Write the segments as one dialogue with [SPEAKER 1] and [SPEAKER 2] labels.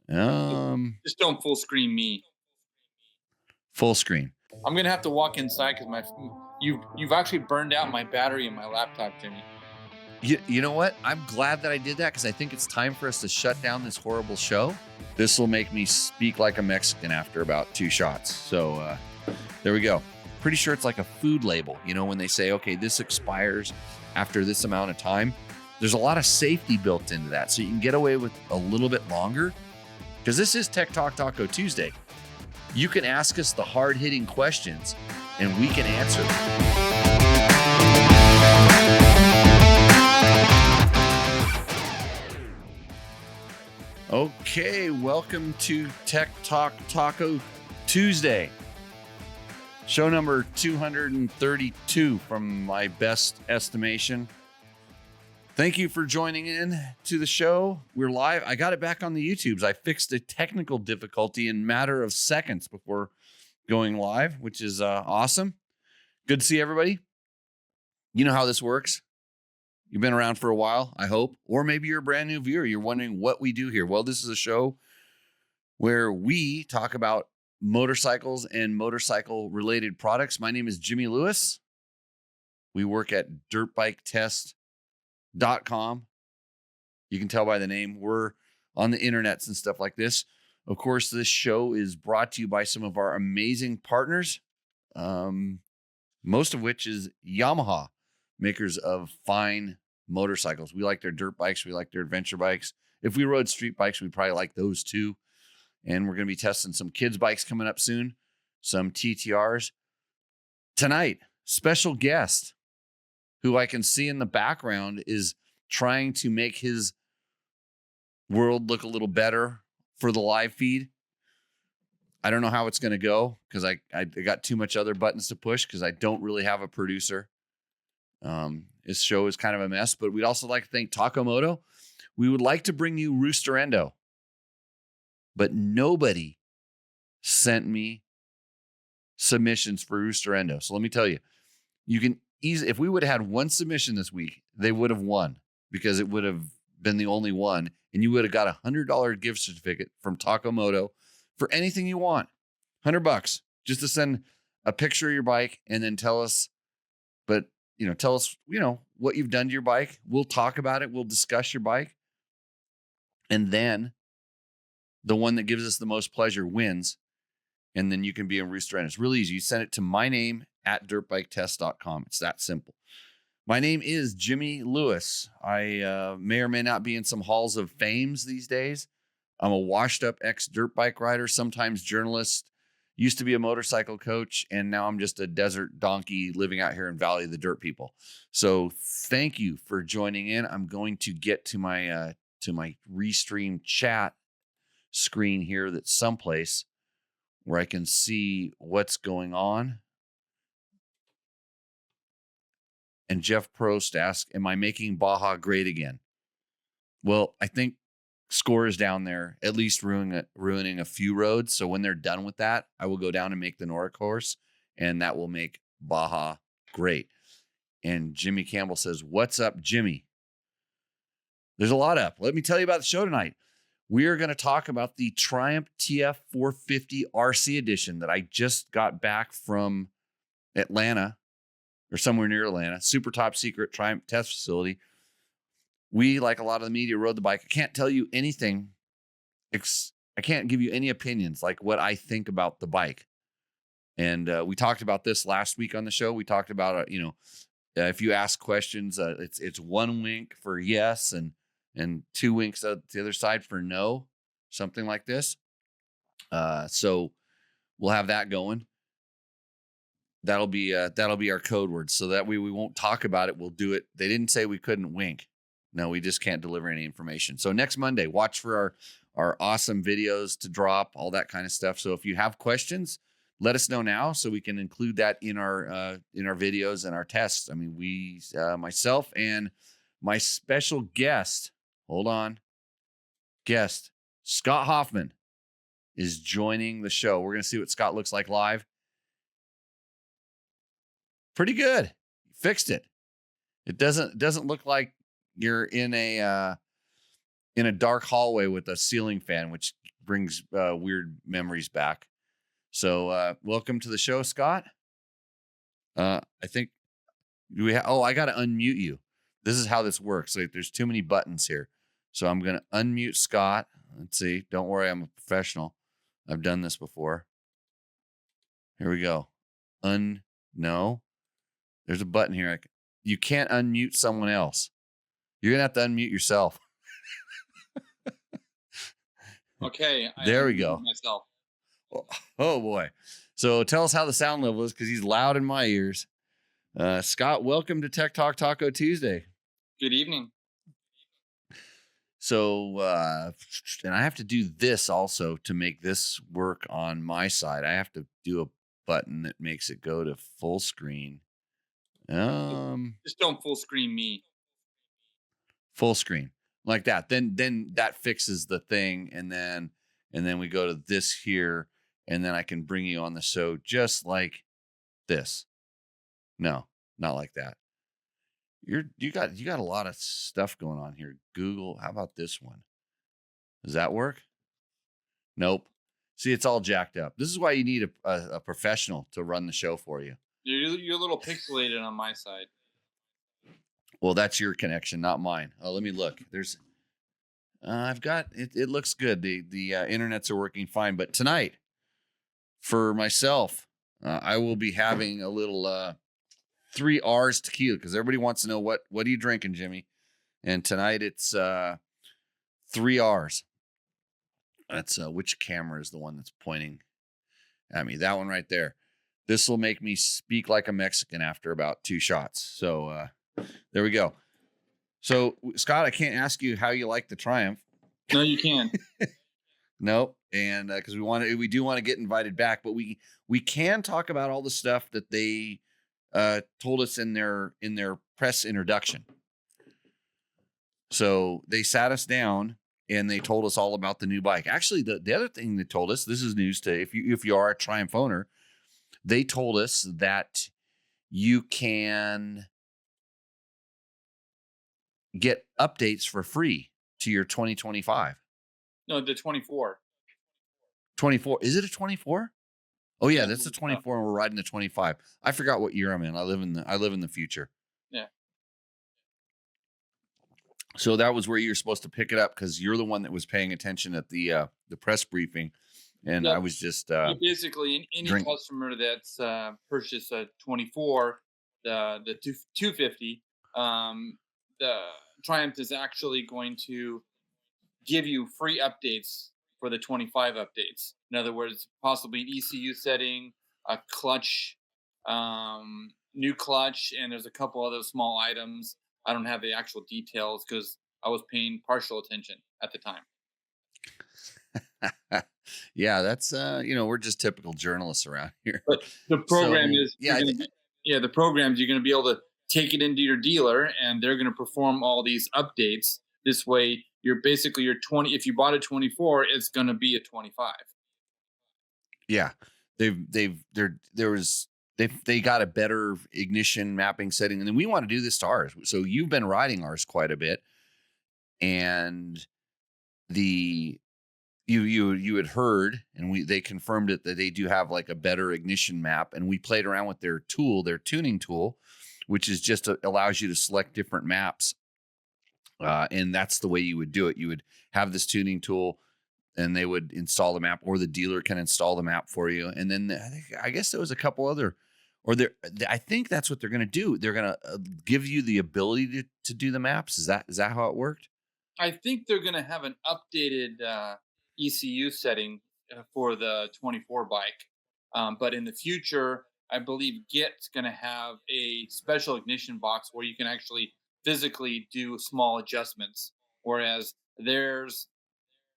[SPEAKER 1] Just don't full screen me.
[SPEAKER 2] Full screen.
[SPEAKER 1] I'm gonna have to walk inside because you've actually burned out my battery in my laptop, Jimmy.
[SPEAKER 2] You know what? I'm glad that I did that because I think it's time for us to shut down this horrible show. This will make me speak like a Mexican after about 2 shots. So there we go. Pretty sure it's like a food label. You know, when they say, okay, this expires after this amount of time, there's a lot of safety built into that. So you can get away with a little bit longer because this is Tech Talk Taco Tuesday. You can ask us the hard-hitting questions and we can answer them. Okay, welcome to Tech Talk Taco Tuesday. Show number 232 from my best estimation. Thank you for joining in to the show. We're live. I got it back on the YouTubes. I fixed a technical difficulty in a matter of seconds before going live, which is awesome. Good to see everybody. You know how this works. You've been around for a while, I hope. Or maybe you're a brand new viewer. You're wondering what we do here. Well, this is a show where we talk about motorcycles and motorcycle-related products. My name is Jimmy Lewis. We work at dirtbiketest.com. You can tell by the name. We're on the internets and stuff like this. Of course, this show is brought to you by some of our amazing partners, most of which is Yamaha, makers of fine motorcycles. We like their dirt bikes. We like their adventure bikes. If we rode street bikes, we'd probably like those too. And we're going to be testing some kids' bikes coming up soon, some TTRs. Tonight, special guest who I can see in the background is trying to make his world look a little better for the live feed. I don't know how it's going to go because I got too much other buttons to push because I don't really have a producer. His show is kind of a mess, but we'd also like to thank Takomoto. We would like to bring you Roosterendo, but nobody sent me submissions for Roosterendo. So let me tell you, you can easily, if we would have had one submission this week, they would have won because it would have been the only one. And you would have got $100 gift certificate from Takomoto for anything you want. $100 just to send a picture of your bike and then tell us, tell us, what you've done to your bike. We'll talk about it. We'll discuss your bike. And then the one that gives us the most pleasure wins. And then you can be a Rooster End. It's really easy. You send it to my name at dirtbiketest.com. It's that simple. My name is Jimmy Lewis. I may or may not be in some halls of fames these days. I'm a washed up ex-dirt bike rider, sometimes journalist, used to be a motorcycle coach, and now I'm just a desert donkey living out here in Valley of the Dirt People. So thank you for joining in. I'm going to get to my Restream chat screen here that's someplace where I can see what's going on. And Jeff Prost asked, am I making Baja great again? Well, I think Score is down there, at least ruining a few roads. So when they're done with that, I will go down and make the Nora course, and that will make Baja great. And Jimmy Campbell says, what's up, Jimmy? There's a lot up. Let me tell you about the show tonight. We are going to talk about the Triumph TF450RC edition that I just got back from Atlanta or somewhere near Atlanta. Super top secret Triumph test facility. We, like a lot of the media, rode the bike. I can't tell you anything. I can't give you any opinions like what I think about the bike. And we talked about this last week on the show. We talked about, if you ask questions, it's 1 wink for yes and 2 winks at the other side for no, something like this. So we'll have that going. That'll be our code word. So that way we won't talk about it. We'll do it. They didn't say we couldn't wink. No, we just can't deliver any information. So next Monday, watch for our awesome videos to drop, all that kind of stuff. So if you have questions, let us know now so we can include that in our videos and our tests. I mean, myself and my special guest, guest Scott Hoffman is joining the show. We're going to see what Scott looks like live. Pretty good. Fixed it. It doesn't look like you're in a dark hallway with a ceiling fan, which brings weird memories back. So welcome to the show, Scott. I think I got to unmute you. This is how this works. Like, there's too many buttons here. So I'm going to unmute Scott. Let's see. Don't worry, I'm a professional. I've done this before. Here we go. No. There's a button here. You can't unmute someone else. You're going to have to unmute yourself.
[SPEAKER 1] Okay.
[SPEAKER 2] There we go.
[SPEAKER 1] Myself.
[SPEAKER 2] Oh, boy. So tell us how the sound level is, because he's loud in my ears. Scott, welcome to Tech Talk Taco Tuesday.
[SPEAKER 1] Good evening.
[SPEAKER 2] So, and I have to do this also to make this work on my side. I have to do a button that makes it go to full screen.
[SPEAKER 1] Just don't full screen me.
[SPEAKER 2] Full screen like that. Then that fixes the thing, and then we go to this here, and then I can bring you on the show just like this. No, not like that. You got a lot of stuff going on here. Google, how about this one? Does that work? Nope. See, it's all jacked up. This is why you need a professional to run the show for you.
[SPEAKER 1] You're a little pixelated on my side.
[SPEAKER 2] Well, that's your connection, not mine. Oh, let me look. There's, I've got it. It looks good. The internets are working fine. But tonight, for myself, I will be having a little 3 R's tequila, because everybody wants to know what are you drinking, Jimmy? And tonight it's 3 R's. That's which camera is the one that's pointing at me? That one right there. This will make me speak like a Mexican after about 2 shots. So there we go. So Scott, I can't ask you how you like the Triumph.
[SPEAKER 1] No, you can.
[SPEAKER 2] Nope. And because we do want to get invited back, but we can talk about all the stuff that they told us in their press introduction. So they sat us down and they told us all about the new bike. Actually, the other thing they told us, this is news to if you are a Triumph owner, they told us that you can get updates for free to your 2025.
[SPEAKER 1] No, the 24.
[SPEAKER 2] 24. Is it a 24? Oh yeah, that's the 24, and we're riding the 25. I forgot what year I'm in. I live in the future.
[SPEAKER 1] Yeah.
[SPEAKER 2] So that was where you're supposed to pick it up, because you're the one that was paying attention at the press briefing, and
[SPEAKER 1] Yep.
[SPEAKER 2] I was just
[SPEAKER 1] basically any customer that's purchased a 24, the 250, the Triumph is actually going to give you free updates for the 25 updates. In other words, possibly an ECU setting, a clutch, new clutch, and there's a couple other small items. I don't have the actual details because I was paying partial attention at the time.
[SPEAKER 2] Yeah, that's we're just typical journalists around here.
[SPEAKER 1] But the program the programs, you're going to be able to take it into your dealer, and they're going to perform all these updates. This way, you're basically your 20. If you bought a 24, it's going to be a 25.
[SPEAKER 2] Yeah, they got a better ignition mapping setting, and then we want to do this to ours. So you've been riding ours quite a bit, and you had heard, and they confirmed it, that they do have like a better ignition map, and we played around with their tuning tool, which is just allows you to select different maps, and that's the way you would do it. You would have this tuning tool, and they would install the map, or the dealer can install the map for you. And then I guess there was a couple other, I think that's what they're going to do. They're going to give you the ability to do the maps. Is that how it worked?
[SPEAKER 1] I think they're going to have an updated ECU setting for the 24 bike. But in the future, I believe Git's going to have a special ignition box where you can actually physically do small adjustments, whereas there's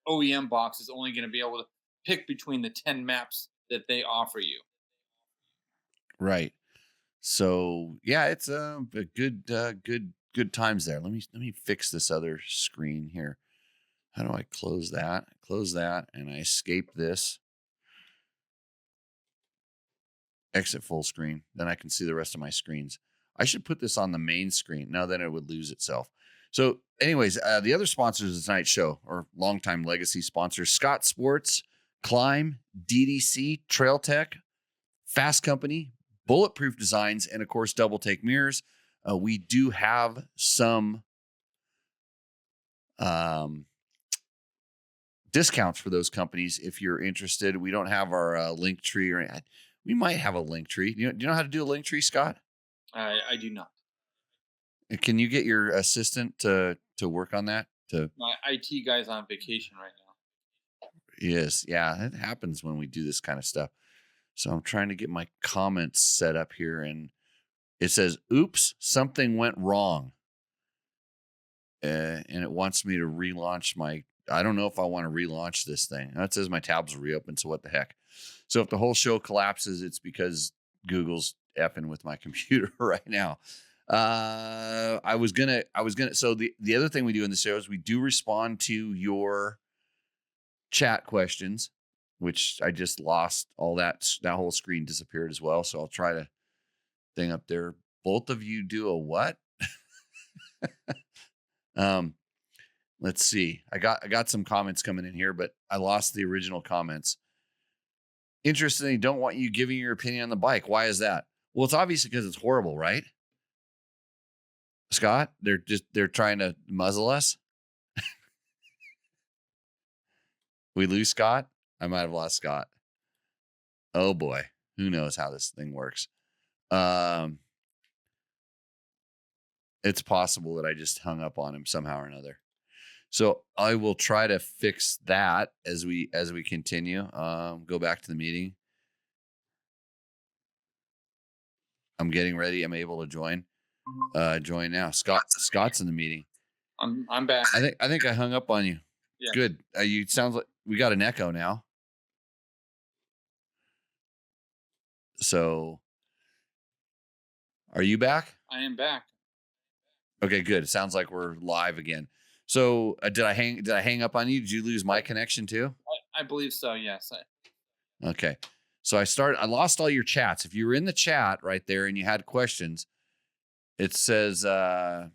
[SPEAKER 1] OEM box is only going to be able to pick between the 10 maps that they offer you.
[SPEAKER 2] Right. So yeah, it's a good times there. Let me fix this other screen here. How do I close that? Close that, and I escape this. Exit full screen. Then I can see the rest of my screens. I should put this on the main screen. No, then it would lose itself. So, anyways, the other sponsors of tonight's show are longtime legacy sponsors: Scott Sports, Climb, DDC, Trail Tech, Fast Company, Bulletproof Designs, and of course, Double Take Mirrors. We do have some discounts for those companies if you're interested. We don't have our link tree, or we might have a link tree. Do you know how to do a link tree, Scott?
[SPEAKER 1] I do not.
[SPEAKER 2] Can you get your assistant to work on that?
[SPEAKER 1] My IT guy's on vacation right now.
[SPEAKER 2] Yes, yeah, it happens when we do this kind of stuff. So I'm trying to get my comments set up here, and it says, "Oops, something went wrong," and it wants me to relaunch my. I don't know if I want to relaunch this thing. It says my tabs are reopened, so what the heck? So if the whole show collapses, it's because Google's effing with my computer right now. I was gonna. So the other thing we do in the show is we do respond to your chat questions, which I just lost all that whole screen disappeared as well. So I'll try to thing up there. Both of you do a what? Let's see. I got some comments coming in here, but I lost the original comments. Interestingly, don't want you giving your opinion on the bike. Why is that? Well, it's obviously because it's horrible, right? Scott, they're trying to muzzle us. We lose Scott. I might have lost Scott. Oh boy, who knows how this thing works? It's possible that I just hung up on him somehow or another. So I will try to fix that as we continue. Go back to the meeting. I'm getting ready. I'm able to join. Join now. Scott's in the meeting.
[SPEAKER 1] I'm back.
[SPEAKER 2] I think I hung up on you. Yeah. Good. You sounds like we got an echo now. So, are you back?
[SPEAKER 1] I am back.
[SPEAKER 2] Okay, good. It sounds like we're live again. So, did I hang up on you? Did you lose my connection too?
[SPEAKER 1] I believe so. Yes.
[SPEAKER 2] Okay. So I lost all your chats. If you were in the chat right there and you had questions, it says I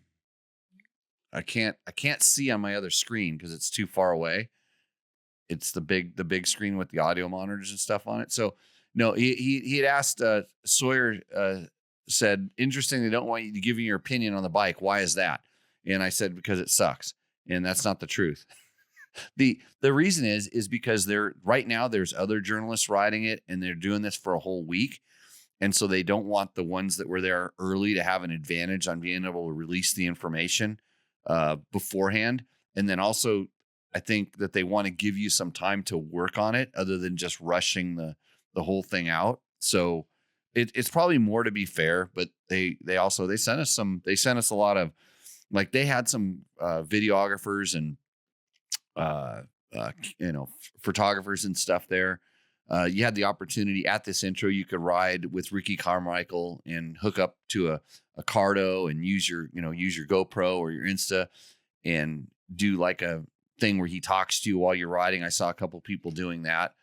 [SPEAKER 2] can't see on my other screen because it's too far away. It's the big screen with the audio monitors and stuff on it. So no, he had asked Sawyer said, interesting, they don't want you to give your opinion on the bike. Why is that? And I said, because it sucks. And that's not the truth. The reason is because right now there's other journalists riding it and they're doing this for a whole week. And so they don't want the ones that were there early to have an advantage on being able to release the information beforehand. And then also I think that they want to give you some time to work on it other than just rushing the whole thing out. So it's probably more to be fair, but they sent us a lot of, like, they had some videographers and photographers and stuff there. You had the opportunity at this intro, you could ride with Ricky Carmichael and hook up to a Cardo and use your GoPro or your Insta and do like a thing where he talks to you while you're riding. I saw a couple people doing that.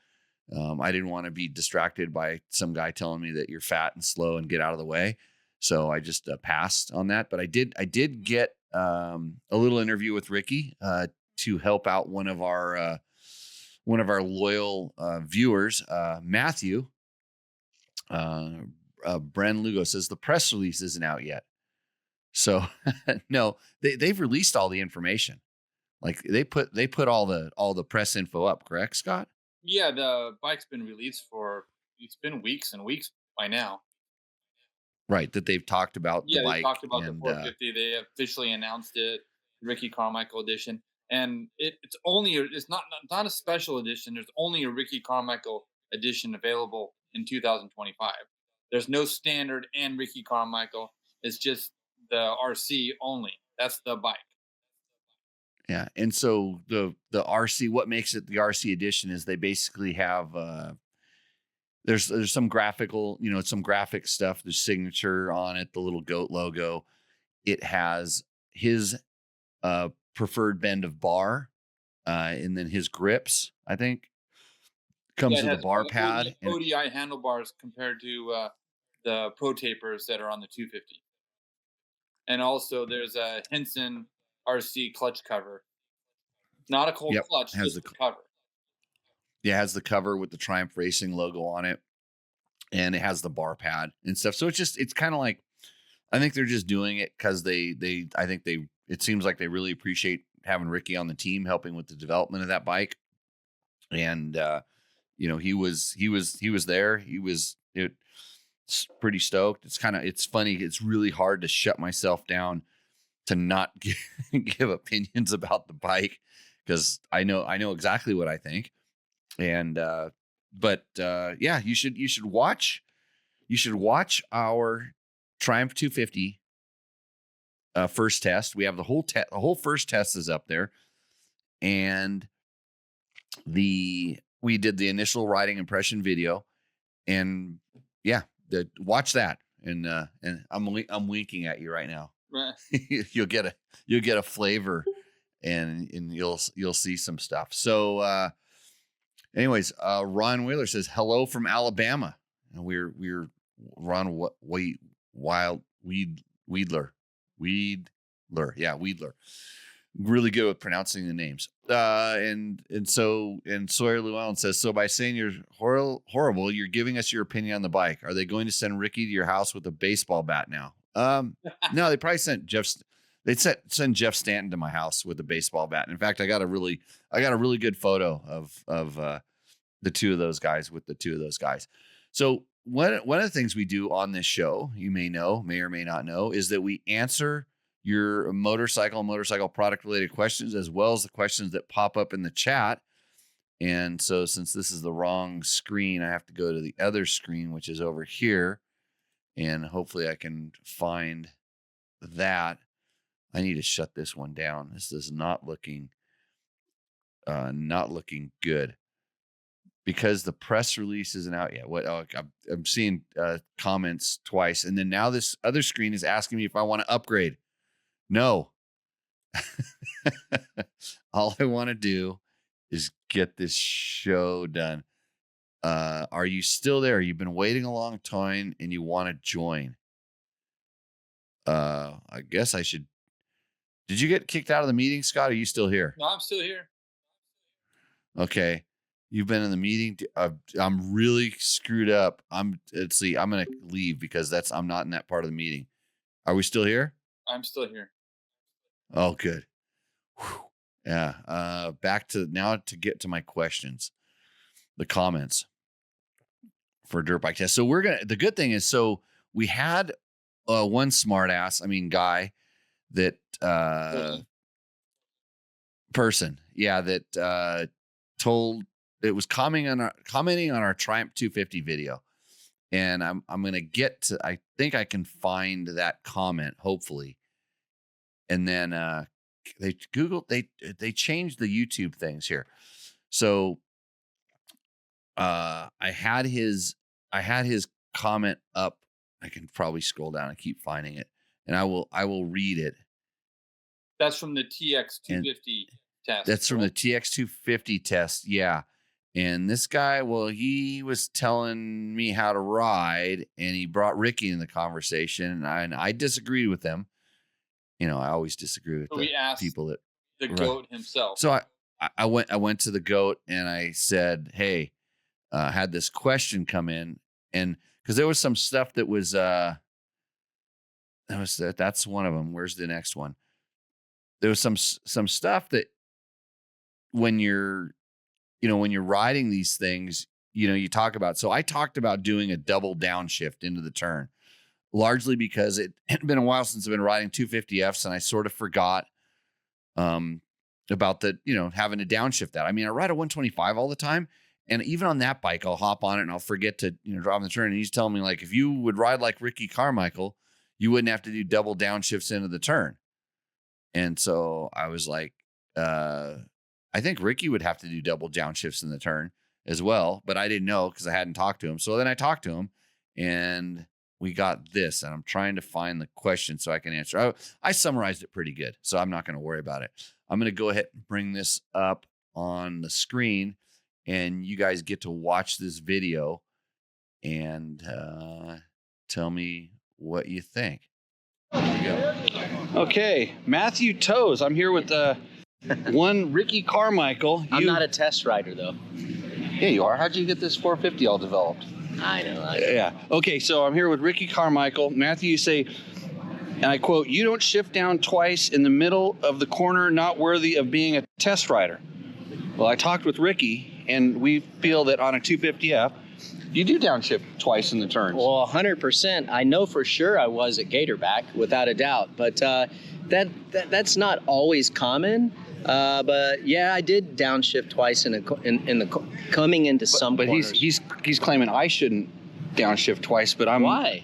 [SPEAKER 2] I didn't want to be distracted by some guy telling me that you're fat and slow and get out of the way. So I just passed on that. But I did get a little interview with Ricky to help out one of our loyal viewers, Matthew. Bren Lugo says the press release isn't out yet. So no, they've released all the information. Like they put all the press info up, correct, Scott?
[SPEAKER 1] Yeah, the bike's been released it's been weeks and weeks by now.
[SPEAKER 2] Right, that they've talked about the bike.
[SPEAKER 1] They talked about the 450. They officially announced it, Ricky Carmichael edition. And it's not a special edition. There's only a Ricky Carmichael edition available in 2025. There's no standard and Ricky Carmichael. It's just the RC only. That's the bike.
[SPEAKER 2] Yeah, and so the RC, what makes it the RC edition is they basically have there's some graphical, some graphic stuff. There's signature on it, the little goat logo. It has his preferred bend of bar, and then his grips, I think, comes with a bar pad.
[SPEAKER 1] ODI handlebars compared to the Pro Tapers that are on the 250. And also there's a Henson RC clutch cover. Not a cold
[SPEAKER 2] Yep.
[SPEAKER 1] clutch,
[SPEAKER 2] Has
[SPEAKER 1] just
[SPEAKER 2] the
[SPEAKER 1] the cover.
[SPEAKER 2] Yeah, it has the cover with the Triumph Racing logo on it, and it has the bar pad and stuff. So it's kind of like, I think they're just doing it because I think it seems like they really appreciate having Ricky on the team helping with the development of that bike. And he was there. It's pretty stoked. It's funny. It's really hard to shut myself down to not give opinions about the bike, because I know exactly what I think. And yeah, you should watch our Triumph 250 first test. We have the whole first test is up there, and we did the initial riding impression video, and yeah, watch that. And I'm winking at you right now.
[SPEAKER 1] Right.
[SPEAKER 2] You'll get a flavor, and you'll see some stuff. So anyways, Ron Wheeler says hello from Alabama, and we're Ron Weedler. Yeah, Weedler. Really good with pronouncing the names. And Sawyer Llewellyn says, so by saying you're horrible, you're giving us your opinion on the bike. Are they going to send Ricky to your house with a baseball bat now? No, they probably sent they'd send Jeff Stanton to my house with a baseball bat. In fact, I got a really good photo of the two of those guys with the two of those guys. So one of the things we do on this show, you may or may not know, is that we answer your motorcycle product related questions, as well as the questions that pop up in the chat. And so since this is the wrong screen, I have to go to the other screen, which is over here. And hopefully I can find that. I need to shut this one down. This is not looking good, because the press release isn't out yet. I'm seeing comments twice. And then now this other screen is asking me if I want to upgrade. No. All I want to do is get this show done. Are you still there? You've been waiting a long time and you want to join. I guess I should. Did you get kicked out of the meeting, Scott? Are you still here?
[SPEAKER 1] No, I'm still here.
[SPEAKER 2] Okay. You've been in the meeting. I'm really screwed up. Let's see. I'm going to leave because I'm not in that part of the meeting. Are we still here?
[SPEAKER 1] I'm still here.
[SPEAKER 2] Oh, good. Whew. Yeah. Back to now to get to my questions, the comments for dirt bike test. So the good thing is, so we had one smartass, guy that, person. Yeah. That, it was commenting on our Triumph 250 video. And I'm going to get to, I think I can find that comment, hopefully. And then they changed the YouTube things here. So I had his comment up. I can probably scroll down and keep finding it, and I will read it.
[SPEAKER 1] That's from the TX250 test.
[SPEAKER 2] That's from the TX250 test. Yeah. And this guy, well, he was telling me how to ride, and he brought Ricky in the conversation, and I disagreed with him. I always disagree with people that
[SPEAKER 1] the GOAT himself.
[SPEAKER 2] So I went to the GOAT and I said, hey, had this question come in, and because there was some stuff that was that's one of them. Where's the next one? There was some stuff that when you're riding these things, you talk about. So I talked about doing a double downshift into the turn, largely because it had been a while since I've been riding 250Fs, and I sort of forgot about having to downshift that. I ride a 125 all the time, and even on that bike, I'll hop on it and I'll forget to drive in the turn. And he's telling me, like, if you would ride like Ricky Carmichael, you wouldn't have to do double downshifts into the turn. And so I was like, I think Ricky would have to do double downshifts in the turn as well, but I didn't know because I hadn't talked to him. So then I talked to him, and we got this, and I'm trying to find the question so I can answer. I summarized it pretty good, so I'm not going to worry about it. I'm going to go ahead and bring this up on the screen, and you guys get to watch this video and tell me what you think. Okay, Matthew Toes. I'm here with one Ricky Carmichael.
[SPEAKER 3] I'm not a test rider, though.
[SPEAKER 2] Yeah, you are. How'd you get this 450 all developed?
[SPEAKER 3] I know.
[SPEAKER 2] Yeah. Okay, so I'm here with Ricky Carmichael. Matthew, you say, and I quote, "You don't shift down twice in the middle of the corner, not worthy of being a test rider." Well, I talked with Ricky, and we feel that on a 250F, you do downshift twice in the turns.
[SPEAKER 3] Well, 100%. I know for sure I was at Gatorback, without a doubt. But that's not always common. But yeah, I did downshift twice in the coming into some corners.
[SPEAKER 2] But he's claiming I shouldn't downshift twice. But I'm
[SPEAKER 3] why?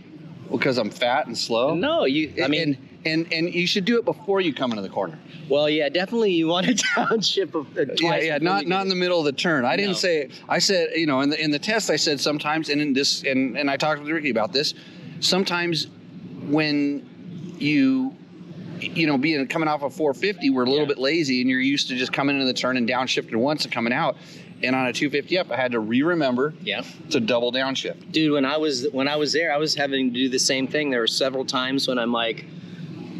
[SPEAKER 2] Because I'm fat and slow.
[SPEAKER 3] No,
[SPEAKER 2] and you should do it before you come into the corner.
[SPEAKER 3] Well, yeah, definitely you want to downshift twice.
[SPEAKER 2] Yeah, not in the middle of the turn. I didn't say. I said, in the test, I said sometimes, and in this, and I talked with Ricky about this. Sometimes when coming off a 450, we're a little bit lazy, and you're used to just coming into the turn and downshifting once and coming out. And on a 250F, I had to remember to double downshift.
[SPEAKER 3] Dude, when I was there, I was having to do the same thing. There were several times when I'm like,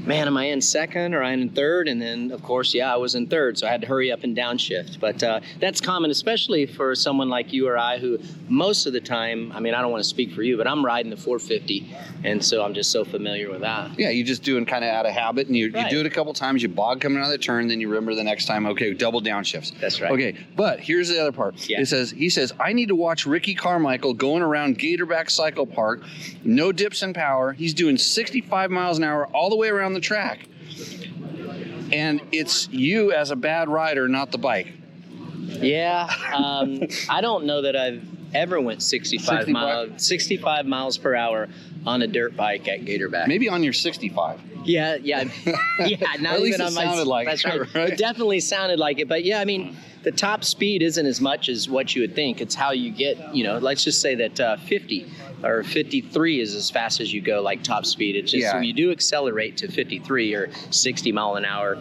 [SPEAKER 3] man, am I in second or am I in third? And then, of course, I was in third, so I had to hurry up and downshift. But that's common, especially for someone like you or I who most of the time, I don't want to speak for you, but I'm riding the 450, and so I'm just so familiar with that. Yeah,
[SPEAKER 2] you're just doing kind of out of habit, and you do it a couple times, you bog coming out of the turn, then you remember the next time, okay, double downshifts.
[SPEAKER 3] That's right.
[SPEAKER 2] Okay, but here's the other part. Yeah. He says, I need to watch Ricky Carmichael going around Gatorback Cycle Park, no dips in power. He's doing 65 miles an hour all the way around the track, and it's you as a bad rider, not the bike.
[SPEAKER 3] Yeah, I don't know that I've ever went 65 miles per hour on a dirt bike at Gatorback.
[SPEAKER 2] Maybe on your 65.
[SPEAKER 3] Yeah. Not even on my.
[SPEAKER 2] Sounded like
[SPEAKER 3] that's
[SPEAKER 2] it,
[SPEAKER 3] right. It definitely sounded like it, but yeah, the top speed isn't as much as what you would think. It's how you get, let's just say that 50 or 53 is as fast as you go, like top speed. It's just you do accelerate to 53 or 60 mile an hour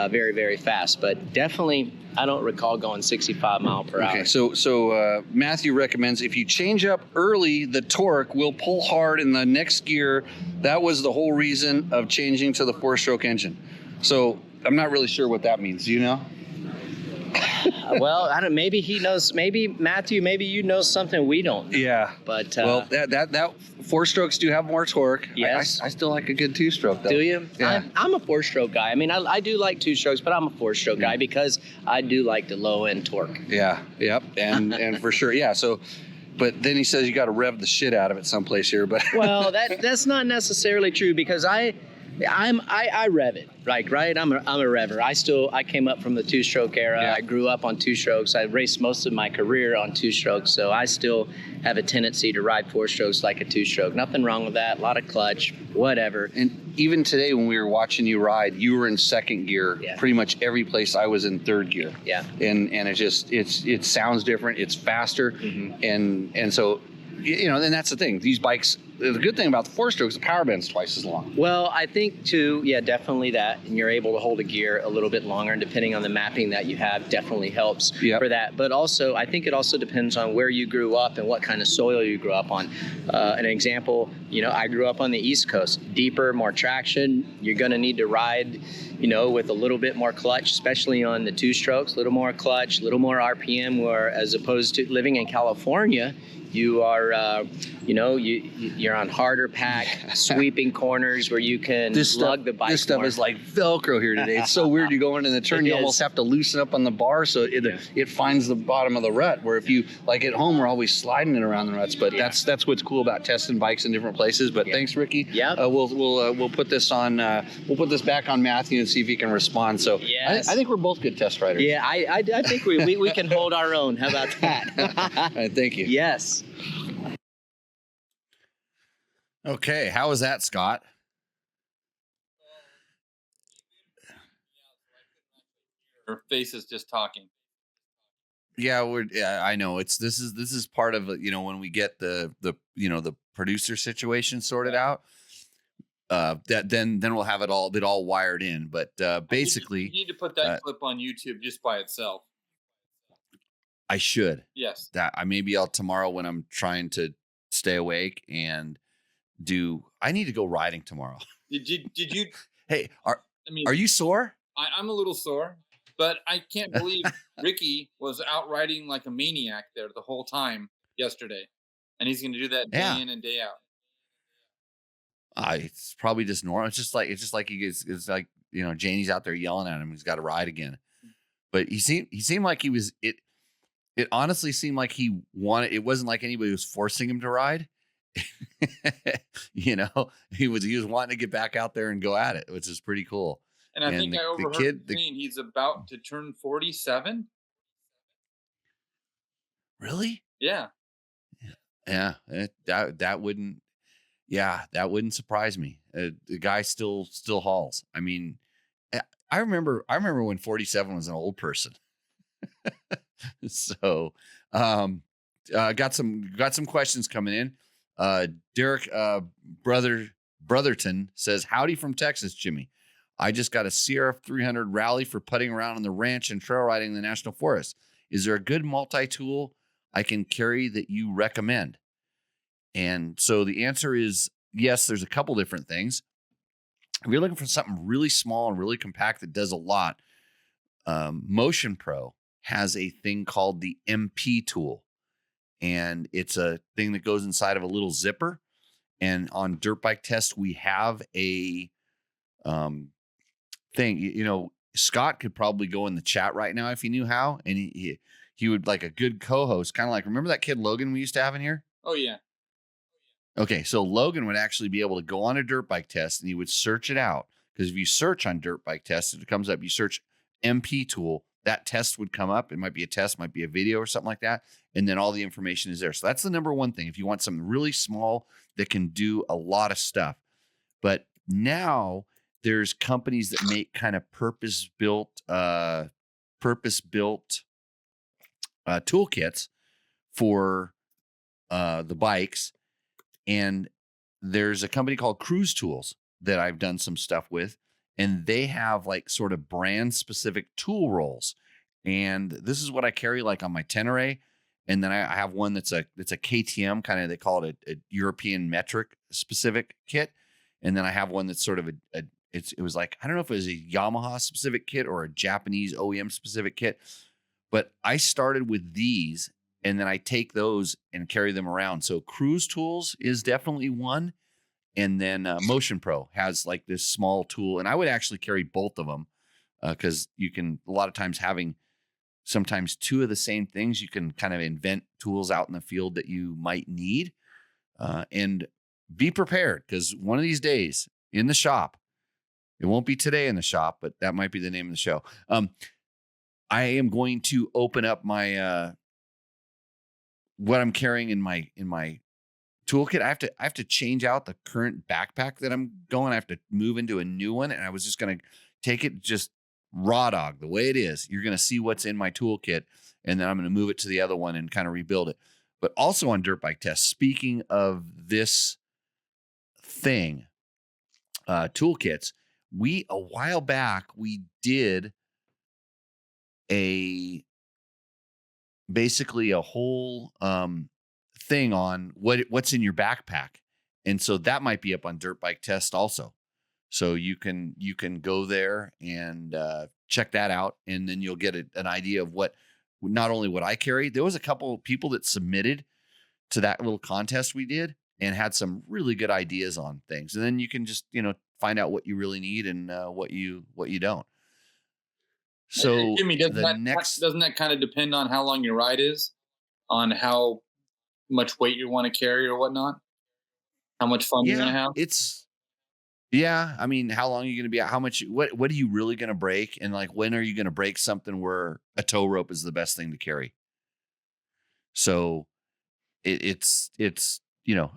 [SPEAKER 3] very, very fast. But definitely, I don't recall going 65 mile per hour.
[SPEAKER 2] Okay, so Matthew recommends if you change up early, the torque will pull hard in the next gear. That was the whole reason of changing to the 4-stroke engine. So I'm not really sure what that means. Do you know?
[SPEAKER 3] Well, I don't. Maybe he knows. Maybe Matthew. Maybe you know something we don't know.
[SPEAKER 2] Yeah.
[SPEAKER 3] But
[SPEAKER 2] well, that 4-strokes do have more torque.
[SPEAKER 3] Yes.
[SPEAKER 2] I still like a good 2-stroke though.
[SPEAKER 3] Do you?
[SPEAKER 2] Yeah.
[SPEAKER 3] I'm a 4-stroke guy. I do like 2-strokes, but I'm a 4-stroke guy because I do like the low end torque.
[SPEAKER 2] Yeah. Yep. And for sure. Yeah. So. But then he says you got to rev the shit out of it someplace here. But
[SPEAKER 3] well, that's not necessarily true because I rev it, right? I'm a rever. I came up from the 2-stroke era. Yeah. I grew up on 2-strokes. I raced most of my career on 2-strokes, so I still have a tendency to ride 4-strokes like a 2-stroke. Nothing wrong with that. A lot of clutch, whatever.
[SPEAKER 2] And even today when we were watching you ride, you were in second gear.
[SPEAKER 3] Yeah.
[SPEAKER 2] Pretty much every place I was in third gear.
[SPEAKER 3] Yeah.
[SPEAKER 2] And it sounds different. It's faster. Mm-hmm. And so, and that's the thing. These bikes, the good thing about the 4-strokes, the power band's twice as long.
[SPEAKER 3] Well, I think too, definitely that. And you're able to hold a gear a little bit longer, and depending on the mapping that you have, definitely helps for that. But also, I think it also depends on where you grew up and what kind of soil you grew up on. An example, I grew up on the East Coast. Deeper, more traction. You're going to need to ride, with a little bit more clutch, especially on the 2-strokes, a little more clutch, a little more RPM, where as opposed to living in California, you are, you're on harder pack, sweeping corners where you can lug the bike.
[SPEAKER 2] This stuff is like Velcro here today. It's so weird. You go into the turn, you almost have to loosen up on the bar so it finds the bottom of the rut. Where if you like at home, we're always sliding it around the ruts. But that's what's cool about testing bikes in different places. But thanks, Ricky.
[SPEAKER 3] Yeah.
[SPEAKER 2] We'll put this on. We'll put this back on Matthew and see if he can respond. So I think we're both good test riders.
[SPEAKER 3] Yeah, I think we can hold our own. How about that?
[SPEAKER 2] All right, thank you.
[SPEAKER 3] Yes.
[SPEAKER 2] Okay, how was that, Scott?
[SPEAKER 1] Her face is just talking.
[SPEAKER 2] Yeah, I know. This is part of when we get the producer situation sorted out. That then we'll have it all wired in. But basically,
[SPEAKER 1] you need to put that clip on YouTube just by itself.
[SPEAKER 2] I should.
[SPEAKER 1] Yes.
[SPEAKER 2] Maybe I'll tomorrow when I'm trying to stay awake and I need to go riding tomorrow.
[SPEAKER 1] Did you?
[SPEAKER 2] Hey,
[SPEAKER 1] I mean,
[SPEAKER 2] are you sore?
[SPEAKER 1] I'm a little sore, but I can't believe Ricky was out riding like a maniac there the whole time yesterday, and he's going to do that day
[SPEAKER 2] Yeah.
[SPEAKER 1] in and day out.
[SPEAKER 2] It's probably just normal. It's just like it's like, Janie's out there yelling at him. He's got to ride again. But he seemed like he was it. It honestly seemed like he wanted. It wasn't like anybody was forcing him to ride. He was wanting to get back out there and go at it, which is pretty cool.
[SPEAKER 1] And I think I overheard him saying he's about to turn 47.
[SPEAKER 2] Really?
[SPEAKER 1] Yeah.
[SPEAKER 2] Yeah. That wouldn't. Yeah, that wouldn't surprise me. The guy still hauls. I mean, I remember when 47 was an old person. So, got some questions coming in. Derek Brotherton says, "Howdy from Texas, Jimmy. I just got a CRF 300 rally for putting around on the ranch and trail riding in the national forest. Is there a good multi-tool I can carry that you recommend?" And so the answer is yes. There's a couple different things. If you're looking for something really small and really compact that does a lot, Motion Pro has a thing called the MP tool. And it's a thing that goes inside of a little zipper. And on Dirt Bike Test, we have a thing. Scott could probably go in the chat right now if he knew how. And he would, like a good co-host, kind of like, remember that kid Logan we used to have in here?
[SPEAKER 1] Oh, yeah.
[SPEAKER 2] Okay, so Logan would actually be able to go on a Dirt Bike Test and he would search it out. Because if you search on Dirt Bike Test, it comes up, you search MP tool, that test would come up. It might be a test, might be a video or something like that. And then all the information is there. So that's the number one thing. If you want something really small that can do a lot of stuff. But now there's companies that make kind of purpose-built toolkits for the bikes. And there's a company called Cruise Tools that I've done some stuff with, and they have like sort of brand specific tool rolls. And this is what I carry like on my Tenere. And then I have one that's a KTM kind of, they call it a European metric specific kit. And then I have one that's sort of it was like, I don't know if it was a Yamaha specific kit or a Japanese OEM specific kit, but I started with these. And then I take those and carry them around. So Cruise Tools is definitely one. And then Motion Pro has like this small tool. And I would actually carry both of them because you can, a lot of times having sometimes two of the same things, you can kind of invent tools out in the field that you might need. And be prepared, because one of these days in the shop, it won't be today in the shop, but that might be the name of the show. I am going to open up my what I'm carrying in my toolkit. I have to change out the current backpack that I'm going. I have to move into a new one, and I was just going to take it just raw dog the way it is. You're going to see what's in my toolkit, and then I'm going to move it to the other one and kind of rebuild it. But also on Dirt Bike Test, speaking of this thing, toolkits, a while back we did basically a whole thing on what's in your backpack. And so that might be up on Dirt Bike Test also. So you can go there and check that out. And then you'll get an idea of not only what I carry. There was a couple of people that submitted to that little contest we did and had some really good ideas on things. And then you can just, find out what you really need and what you don't. So
[SPEAKER 1] Jimmy, doesn't that kind of depend on how long your ride is, on how much weight you want to carry or whatnot, how much fun you're going to have?
[SPEAKER 2] I mean, how long are you going to be out? How much, what are you really going to break? And like, when are you going to break something where a tow rope is the best thing to carry? So it's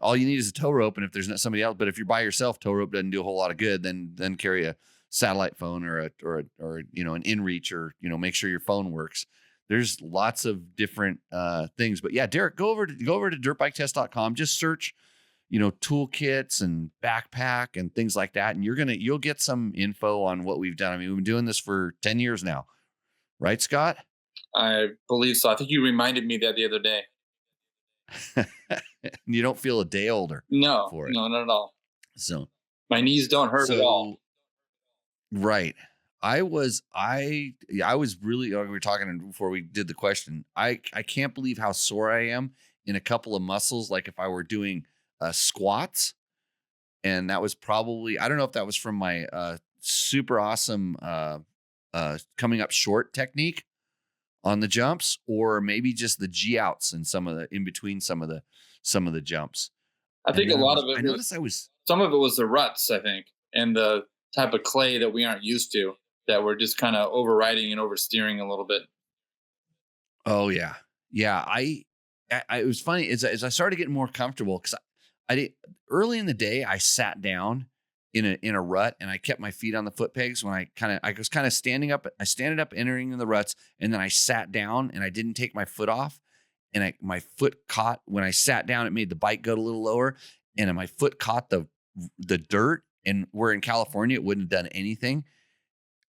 [SPEAKER 2] all you need is a tow rope. And if there's not somebody else, but if you're by yourself, tow rope doesn't do a whole lot of good. Then carry a satellite phone or an inReach, or make sure your phone works. There's lots of different things. But yeah, Derek, go over to dirtbiketest.com. Just search toolkits and backpack and things like that, and you'll get some info on what we've done. I mean, we've been doing this for 10 years now, right, Scott?
[SPEAKER 1] I believe so. I think you reminded me that the other day.
[SPEAKER 2] You don't feel a day older.
[SPEAKER 1] No,
[SPEAKER 2] for it.
[SPEAKER 1] No, not at all.
[SPEAKER 2] So
[SPEAKER 1] My knees don't hurt at all.
[SPEAKER 2] Right. I was really, we were talking before we did the question. I can't believe how sore I am in a couple of muscles. Like if I were doing squats, and that was probably, I don't know if that was from my super awesome coming up short technique on the jumps, or maybe just the G outs and some of the in between some of the jumps.
[SPEAKER 1] I think a lot of it.
[SPEAKER 2] I noticed
[SPEAKER 1] some of it was the ruts, I think, and the type of clay that we aren't used to, that we're just kind of overriding and oversteering a little bit.
[SPEAKER 2] Oh yeah, yeah. It was funny as I started getting more comfortable, because I did early in the day. I sat down in a rut, and I kept my feet on the foot pegs when I was kind of standing up. I standed up entering in the ruts, and then I sat down and I didn't take my foot off, and my foot caught when I sat down. It made the bike go a little lower, and my foot caught the dirt. And we're in California, it wouldn't have done anything.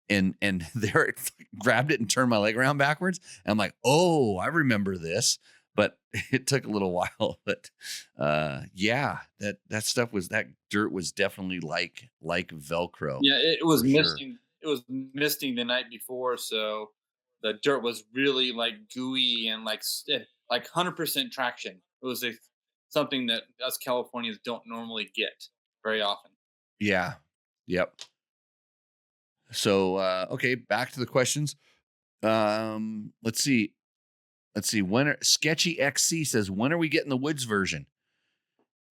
[SPEAKER 2] And there it grabbed it and turned my leg around backwards. And I'm like, oh, I remember this. But it took a little while. But yeah, that dirt was definitely like Velcro.
[SPEAKER 1] Yeah, it was misting. Sure. It was misting the night before, so the dirt was really like gooey and like 100% traction. It was something that us Californians don't normally get very often.
[SPEAKER 2] Yeah. Yep. So okay, back to the questions. Let's see. When Sketchy XC says, when are we getting the Woods version?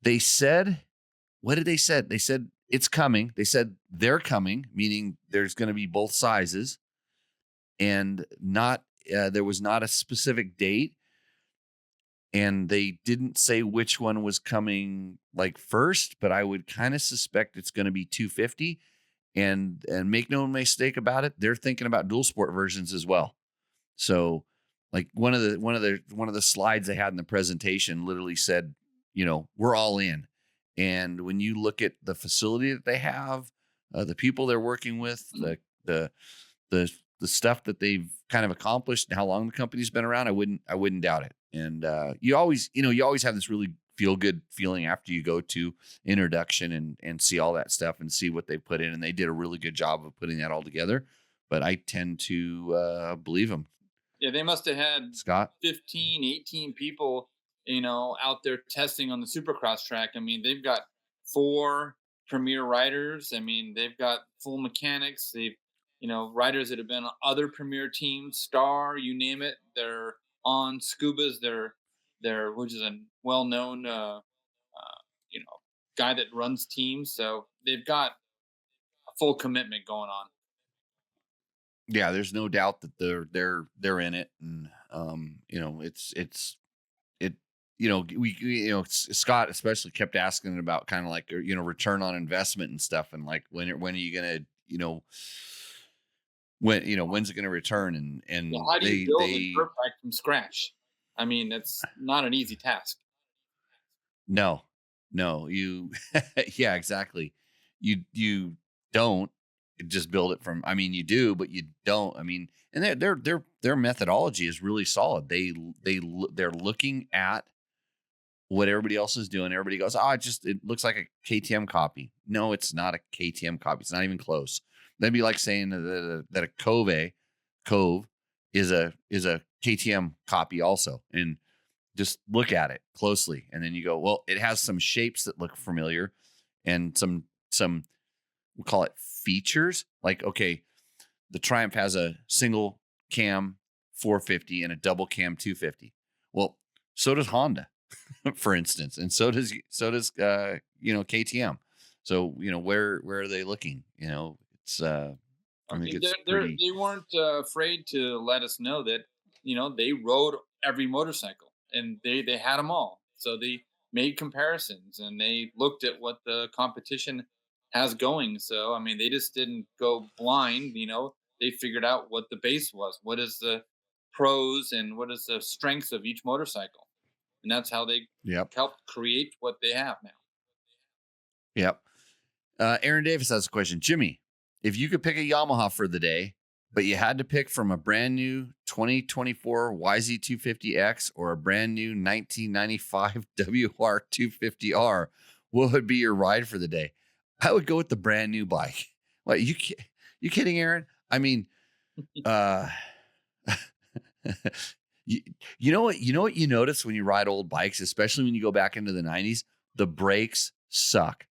[SPEAKER 2] They said, what did they said? They said it's coming. They said they're coming, meaning there's going to be both sizes, and not there was not a specific date, and they didn't say which one was coming like first, but I would kind of suspect it's going to be 250. And make no mistake about it, they're thinking about dual sport versions as well. So like one of the slides they had in the presentation literally said, we're all in. And when you look at the facility that they have, the people they're working with, the stuff that they've kind of accomplished and how long the company's been around, I wouldn't doubt it. And you always have this really feel good feeling after you go to introduction and see all that stuff and see what they put in. And they did a really good job of putting that all together. But I tend to believe them.
[SPEAKER 1] Yeah, they must have had
[SPEAKER 2] Scott
[SPEAKER 1] 15, 18 people, out there testing on the Supercross track. I mean, they've got 4 premier riders. I mean, they've got full mechanics. They've, riders that have been on other premier teams, Star, you name it. They're on Scubas. They're which is a well-known, guy that runs teams. So they've got a full commitment going on.
[SPEAKER 2] Yeah, there's no doubt that they're in it, and Scott especially kept asking about kind of like return on investment and stuff, and like when are you gonna when's it gonna return, and
[SPEAKER 1] well, how do you build a dirt bike from scratch? I mean, it's not an easy task.
[SPEAKER 2] No, you yeah, exactly. You don't just build it from, I mean, you do, but you don't. I mean, and their methodology is really solid. They're looking at what everybody else is doing. Everybody goes, it looks like a KTM copy. No, it's not a KTM copy. It's not even close. That'd be like saying that a Cove is a KTM copy also. And just look at it closely. And then you go, well, it has some shapes that look familiar and some we'll call it features. Like, okay, the Triumph has a single cam 450 and a double cam 250. Well, so does Honda, for instance, and so does KTM. So where are they looking? It's I think it's
[SPEAKER 1] they weren't afraid to let us know that they rode every motorcycle and they had them all. So they made comparisons and they looked at what the competition has going. So I mean, they just didn't go blind. They figured out what the base was. What is the pros and what is the strengths of each motorcycle, and that's how they helped create what they have now.
[SPEAKER 2] Yep. Aaron Davis has a question. Jimmy, if you could pick a Yamaha for the day, but you had to pick from a brand new 2024 YZ250X or a brand new 1995 WR250R, what would be your ride for the day? I would go with the brand new bike. What, you kidding, Aaron? I mean, you know what you notice when you ride old bikes, especially when you go back into the 90s, the brakes suck.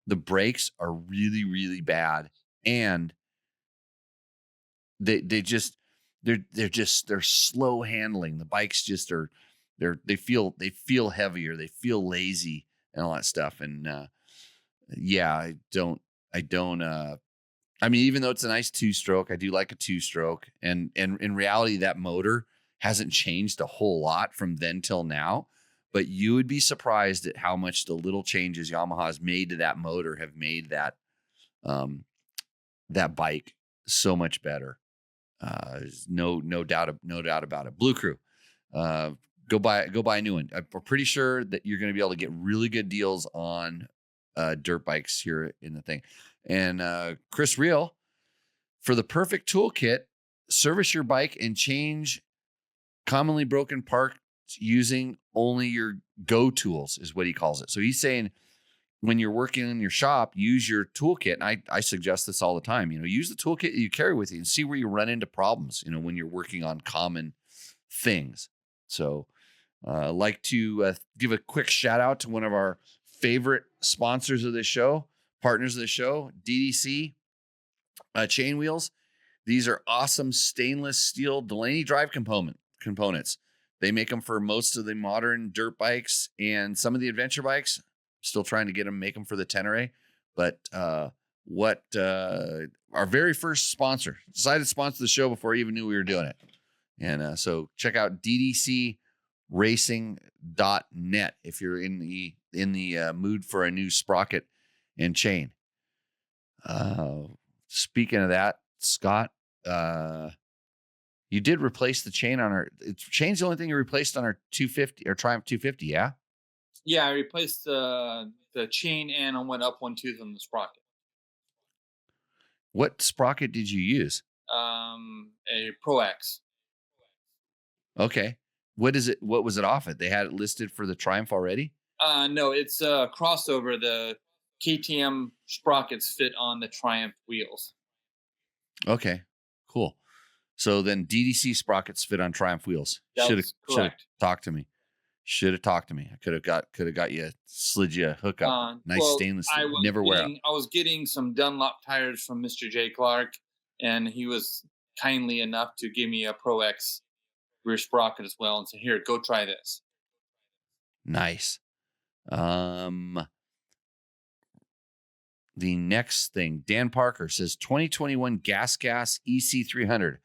[SPEAKER 2] The brakes are really, really bad. And they're slow handling. The bikes just are, they feel heavier. They feel lazy and all that stuff. And, I mean, even though it's a nice 2-stroke, I do like a 2-stroke, and in reality, that motor hasn't changed a whole lot from then till now, but you would be surprised at how much the little changes Yamaha's made to that motor have made that, that bike so much better. No doubt about it. Blue Crew, go buy a new one. I'm pretty sure that you're going to be able to get really good deals on dirt bikes here in the thing. And Chris Reel, for the perfect toolkit, service your bike and change commonly broken parts using only your go tools, is what he calls it. So he's saying when you're working in your shop, use your toolkit. And I suggest this all the time. Use the toolkit you carry with you and see where you run into problems, when you're working on common things. So I'd like to give a quick shout out to one of our favorite sponsors of this show, partners of the show, DDC chain wheels. These are awesome stainless steel Delaney drive components. They make them for most of the modern dirt bikes and some of the adventure bikes. Still trying to get them, make them for the Tenere. But our very first sponsor decided to sponsor the show before I even knew we were doing it. And so check out ddcracing.net if you're in the mood for a new sprocket and chain. Speaking of that, Scott, you did replace the chain on our. Chain's the only thing you replaced on our 250 or Triumph 250, yeah?
[SPEAKER 1] Yeah, I replaced the chain and I went up one tooth on the sprocket.
[SPEAKER 2] What sprocket did you use?
[SPEAKER 1] A Pro X.
[SPEAKER 2] Okay. What is it? What was it off it? They had it listed for the Triumph already?
[SPEAKER 1] No, it's a crossover. The KTM sprockets fit on the Triumph wheels.
[SPEAKER 2] Okay, cool. So then DDC sprockets fit on Triumph wheels. Should have talked to me. Should have talked to me. I could have got you, slid you a hookup. Nice stainless. Never wear out.
[SPEAKER 1] I was getting some Dunlop tires from Mr. J. Clark, and he was kindly enough to give me a Pro X rear sprocket as well, and say, "Here, go try this."
[SPEAKER 2] Nice. The next thing, Dan Parker says 2021 Gas EC300.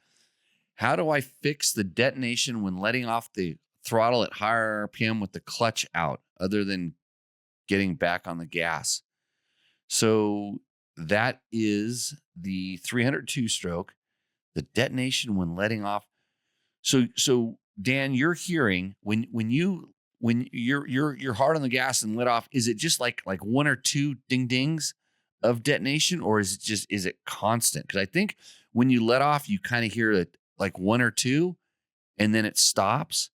[SPEAKER 2] How do I fix the detonation when letting off the throttle at higher RPM with the clutch out, other than getting back on the gas? So that is the 302 stroke, the detonation when letting off. So Dan, you're hearing when you're hard on the gas and let off, is it just like one or two ding dings of detonation, or is it constant? Because I think when you let off, you kind of hear it like one or two, and then it stops.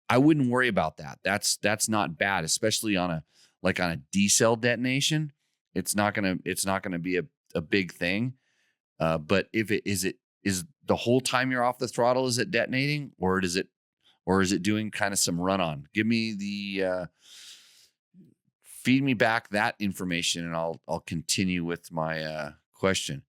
[SPEAKER 2] I wouldn't worry about that. That's not bad, especially on a decel detonation. It's not gonna be a big thing. But if it is the whole time you're off the throttle, is it detonating, or is it doing kind of some run on? Give me the feed me back that information, and I'll continue with my question.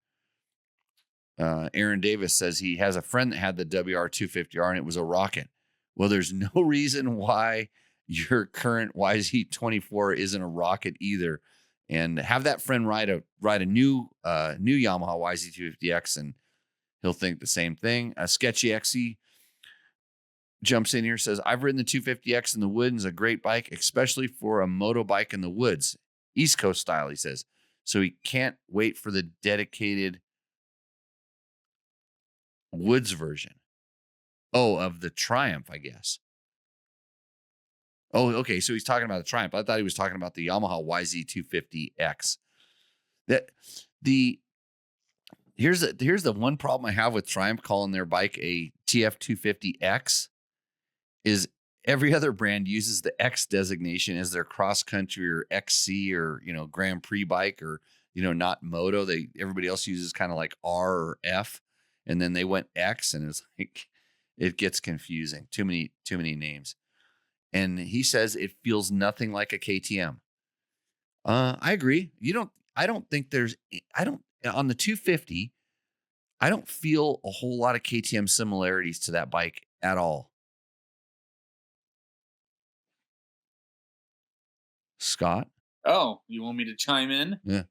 [SPEAKER 2] Aaron Davis says he has a friend that had the WR250R and it was a rocket. Well, there's no reason why your current YZ24 isn't a rocket either. And have that friend ride a new Yamaha YZ250X, and he'll think the same thing. Sketchy XE jumps in here, says, I've ridden the 250X in the woods. It's a great bike, especially for a moto bike in the woods. East Coast style, he says. So he can't wait for the dedicated woods version. Oh, of the Triumph, I guess. Oh, okay. So he's talking about the Triumph. I thought he was talking about the Yamaha YZ250X. Here's the one problem I have with Triumph calling their bike a TF250X is every other brand uses the X designation as their cross country or XC or, Grand Prix bike or, not moto. Everybody else uses kind of like R or F, and then they went X, and it's like, it gets confusing. Too many names. And he says it feels nothing like a KTM. I agree. I don't think on the 250, I don't feel a whole lot of KTM similarities to that bike at all. Scott?
[SPEAKER 1] Oh, you want me to chime in?
[SPEAKER 2] Yeah.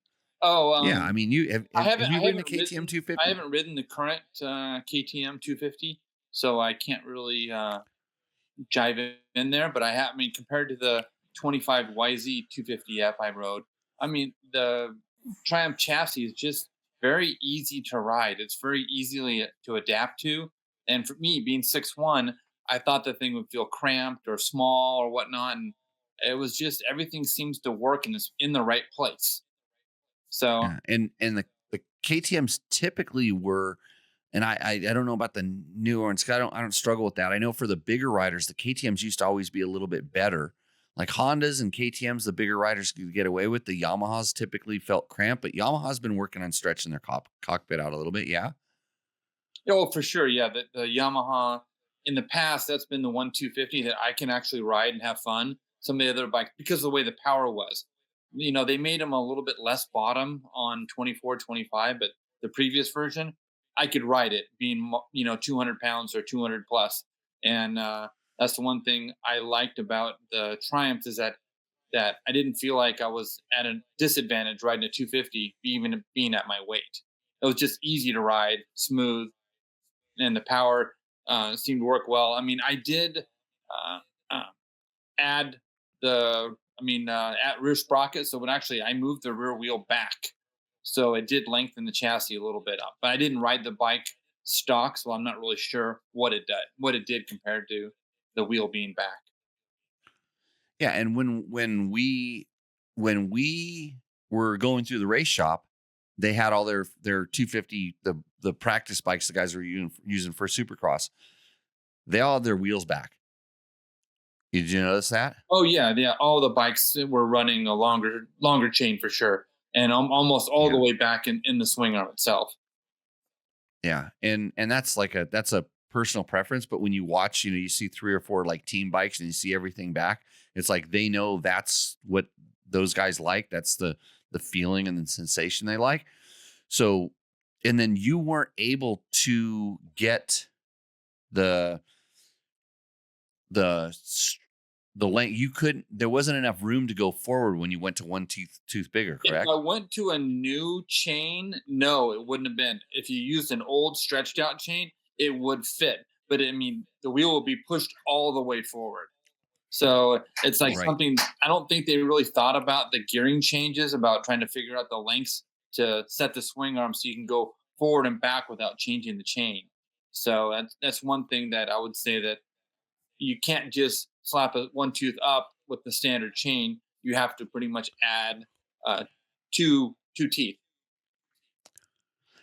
[SPEAKER 1] Oh,
[SPEAKER 2] yeah. I mean, have you ridden the KTM 250?
[SPEAKER 1] I haven't ridden the current KTM 250, so I can't really jive in there. But I mean, compared to the 25 YZ 250F I rode, I mean, the Triumph chassis is just very easy to ride. It's very easily to adapt to. And for me, being 6'1", I thought the thing would feel cramped or small or whatnot. And it was just, everything seems to work and is in the right place. So,
[SPEAKER 2] yeah. And the KTMs typically were, and I don't know about the newer ones. I don't struggle with that. I know for the bigger riders, the KTMs used to always be a little bit better. Like Hondas and KTMs, the bigger riders could get away with. The Yamahas typically felt cramped, but Yamaha's been working on stretching their cockpit out a little bit. Yeah.
[SPEAKER 1] Oh, for sure. Yeah. The Yamaha in the past, that's been the 250 that I can actually ride and have fun. Some of the other bikes, because of the way the power was, they made them a little bit less bottom on 24, 25, but the previous version, I could ride it being, 200 pounds or 200 plus. And, that's the one thing I liked about the Triumph is that I didn't feel like I was at a disadvantage riding a 250, even being at my weight. It was just easy to ride, smooth, and the power seemed to work well. I mean, I did add at rear sprocket. So I moved the rear wheel back, so it did lengthen the chassis a little bit up. But I didn't ride the bike stock, so I'm not really sure what it did compared to the wheel being back.
[SPEAKER 2] Yeah, and when we were going through the race shop, they had all their 250 the practice bikes the guys were using for Supercross. They all had their wheels back. Did you notice that?
[SPEAKER 1] Oh yeah. All the bikes were running a longer chain for sure, and almost all the way back in the swing arm itself.
[SPEAKER 2] Yeah, and that's a personal preference, but when you watch, you see 3 or 4 like team bikes and you see everything back, it's like they know that's what those guys like. That's the feeling and the sensation they like. So, and then you weren't able to get the length. You couldn't. There wasn't enough room to go forward when you went to one tooth bigger. Correct.
[SPEAKER 1] If I went to a new chain, no, it wouldn't have been. If you used an old stretched out chain, it would fit. But I mean, the wheel will be pushed all the way forward. So it's like something, I don't think they really thought about the gearing changes, about trying to figure out the lengths to set the swing arm so you can go forward and back without changing the chain. So that's one thing that I would say, that you can't just slap one tooth up with the standard chain. You have to pretty much add two teeth.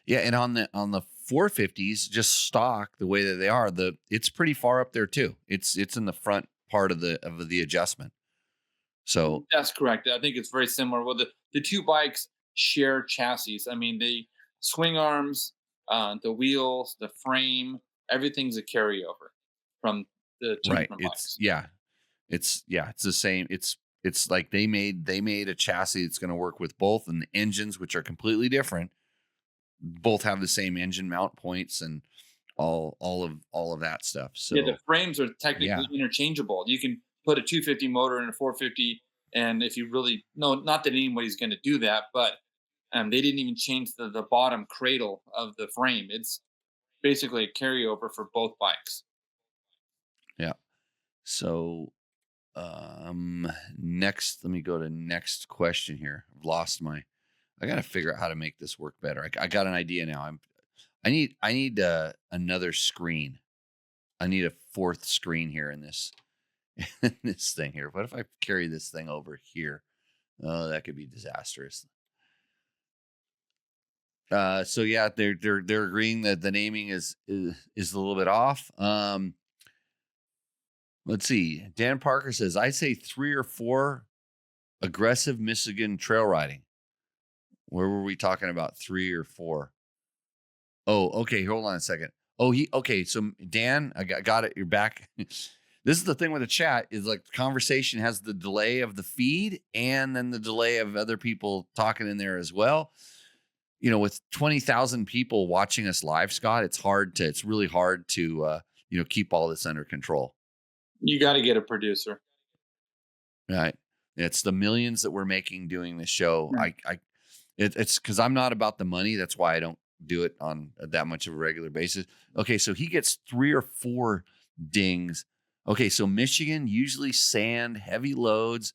[SPEAKER 2] Yeah, and on the 450s, just stock the way that they are, it's pretty far up there too. It's in the front part of the adjustment. So
[SPEAKER 1] that's correct. I think it's very similar. Well, the two bikes share chassis. I mean, the swing arms, the wheels, the frame, everything's a carryover from the two different bikes.
[SPEAKER 2] It's the same. It's like they made a chassis that's going to work with both, and the engines, which are completely different, both have the same engine mount points and all of that stuff. So
[SPEAKER 1] the frames are technically interchangeable. You can put a 250 motor in a 450, and if you really not that anybody's going to do that, but they didn't even change the bottom cradle of the frame. It's basically a carryover for both bikes.
[SPEAKER 2] Yeah. So next, let me go to next question here. I've lost I got to figure out how to make this work better. I got an idea now. I need another screen. I need a fourth screen here in this this thing here. What if I carry this thing over here? Oh, that could be disastrous. So yeah, they're agreeing that the naming is a little bit off. Let's see. Dan Parker says, I say 3 or 4 aggressive Michigan trail riding. Where were we talking about 3 or 4? Oh, okay. Hold on a second. Oh, okay. So Dan, I got it. You're back. This is the thing with the chat is like the conversation has the delay of the feed and then the delay of other people talking in there as well. You know, with 20,000 people watching us live, Scott, it's really hard to, keep all this under control.
[SPEAKER 1] You got to get a producer.
[SPEAKER 2] Right. It's the millions that we're making doing this show. Right. It's because I'm not about the money. That's why I don't do it on that much of a regular basis. Okay. So he gets 3 or 4 dings. Okay. So Michigan, usually sand, heavy loads.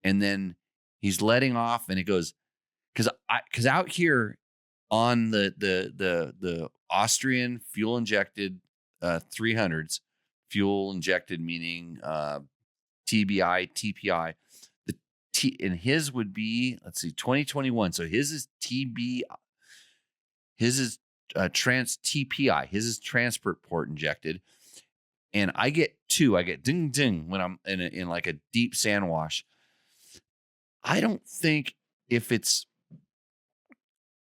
[SPEAKER 2] And then he's letting off and it goes, because out here on the Austrian fuel injected 300s, fuel injected meaning TBI, TPI. And his would be, let's see, 2021. So his is TB, his is TPI. His is transport port injected. And I get 2. I get ding ding when I'm in like a deep sand wash. I don't think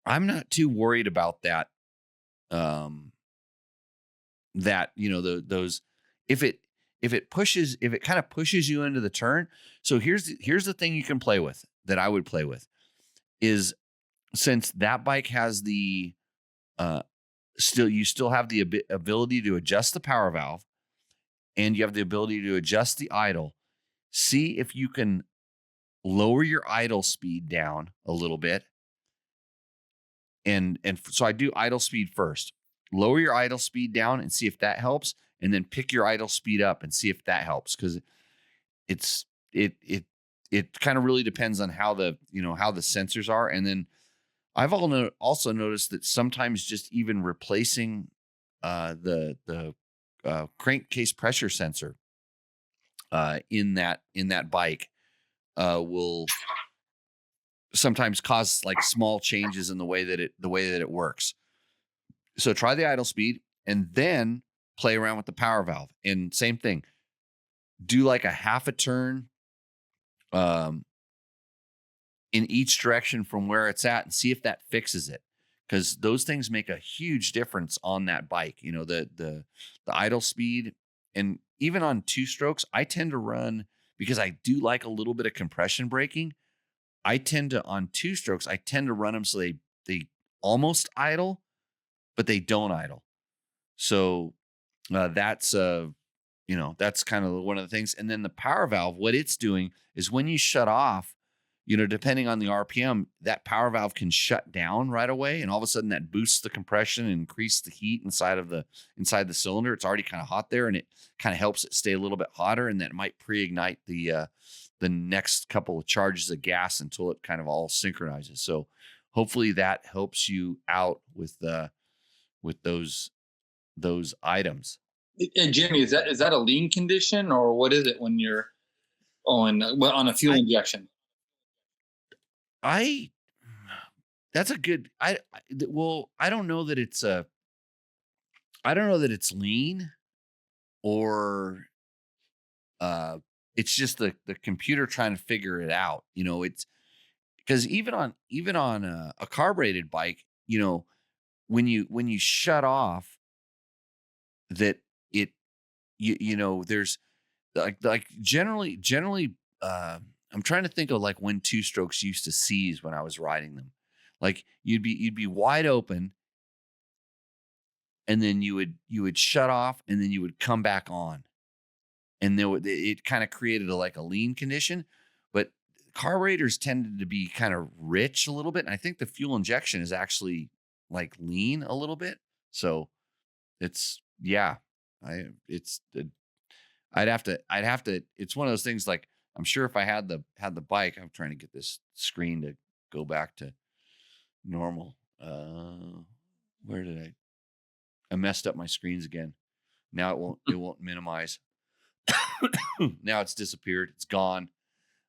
[SPEAKER 2] I'm not too worried about that. Those if it kind of pushes you into the turn. So here's the thing you can play with that I would play with is since that bike has the you still have the ability to adjust the power valve and you have the ability to adjust the idle. See if you can lower your idle speed down a little bit. And so I do idle speed first. Lower your idle speed down and see if that helps, and then pick your idle speed up and see if that helps, because it kind of really depends on how the sensors are. And then I've also noticed that sometimes just even replacing the crankcase pressure sensor in that bike will sometimes cause like small changes in the way that it works. So try the idle speed and then play around with the power valve. And same thing, do like a half a turn in each direction from where it's at and see if that fixes it. Because those things make a huge difference on that bike. You know, the idle speed, and even on 2 strokes, I tend to run, because I do like a little bit of compression braking. On 2 strokes, I tend to run them so they almost idle, but they don't idle. So that's kind of one of the things. And then the power valve, what it's doing is when you shut off, depending on the RPM, that power valve can shut down right away. And all of a sudden that boosts the compression and increases the heat inside the cylinder. It's already kind of hot there, and it kind of helps it stay a little bit hotter. And that might pre-ignite the next couple of charges of gas until it kind of all synchronizes. So hopefully that helps you out with those items.
[SPEAKER 1] And Jimmy, is that a lean condition, or what is it when you're on a fuel injection?
[SPEAKER 2] That's a good. I don't know that it's lean, or it's just the computer trying to figure it out. It's because even on a carbureted bike, when you shut off, that there's like generally I'm trying to think of like when 2 strokes used to seize when I was riding them. Like you'd be wide open, and then you would shut off, and then you would come back on, and it kind of created a lean condition. But carburetors tended to be kind of rich a little bit, and I think the fuel injection is actually like lean a little bit. So it's I'd have to. It's one of those things. Like, I'm sure if I had the bike, I'm trying to get this screen to go back to normal. Where did I messed up my screens again. Now it won't minimize. Now it's disappeared. It's gone.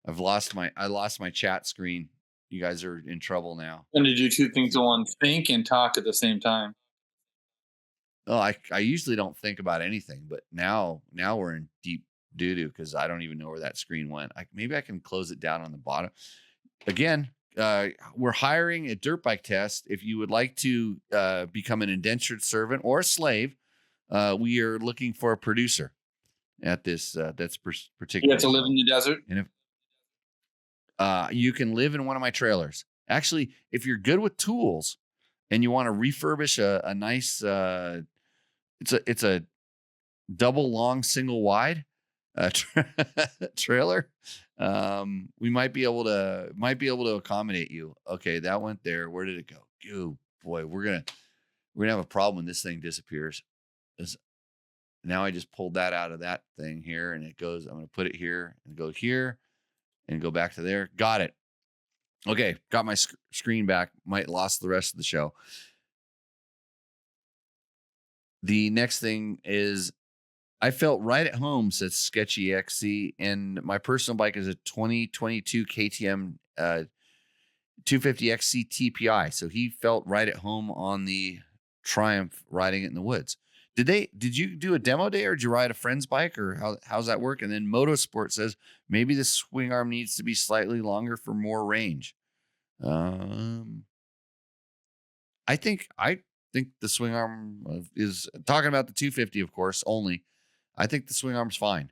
[SPEAKER 2] I lost my chat screen. You guys are in trouble now.
[SPEAKER 1] And to do 2 things at once, think and talk at the same time.
[SPEAKER 2] Oh, I usually don't think about anything, but now we're in doo-doo because I don't even know where that screen went. Maybe I can close it down on the bottom. Again, we're hiring a dirt bike test. If you would like to become an indentured servant or a slave, we are looking for a producer at this that's particular.
[SPEAKER 1] You have to live in the desert?
[SPEAKER 2] And if you can live in one of my trailers. Actually, if you're good with tools and you want to refurbish a nice it's a double long single wide trailer, we might be able to accommodate you. Okay, that went there. Where did it go? Oh boy, we're gonna have a problem when this thing disappears. Now I just pulled that out of that thing here, and it goes. I'm gonna put it here and go here and go back to there. Got it. Okay, got my screen back. Might lost the rest of the show. The next thing is I felt right at home, says Sketchy XC, and my personal bike is a 2022 KTM 250XC TPI. So he felt right at home on the Triumph riding it in the woods. Did you do a demo day or did you ride a friend's bike or how's that work? And then Motorsport says maybe the swing arm needs to be slightly longer for more range. I think the swing arm is talking about the 250, of course, only. I think the swing arm's fine.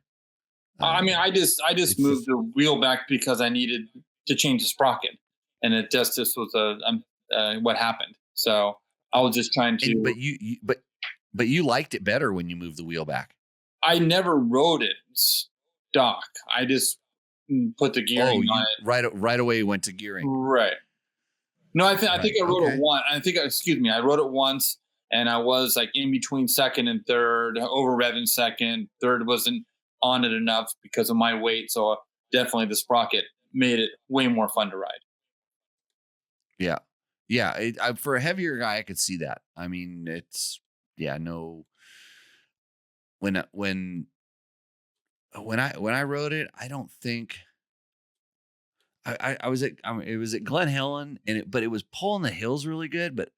[SPEAKER 1] I mean, I just moved the wheel back because I needed to change the sprocket, and it just was what happened. So I was just trying to.
[SPEAKER 2] But you liked it better when you moved the wheel back.
[SPEAKER 1] I never rode it stock. I just put the gearing on it.
[SPEAKER 2] Right away you went to gearing.
[SPEAKER 1] Right. No, I think I rode it once. I rode it once, and I was like in between second and third, over revving second. Third wasn't on it enough because of my weight, so definitely the sprocket made it way more fun to ride.
[SPEAKER 2] Yeah. For a heavier guy, I could see that. I mean, no. When I rode it, I don't think. I was it was at Glen Helen, but it was pulling the hills really good, but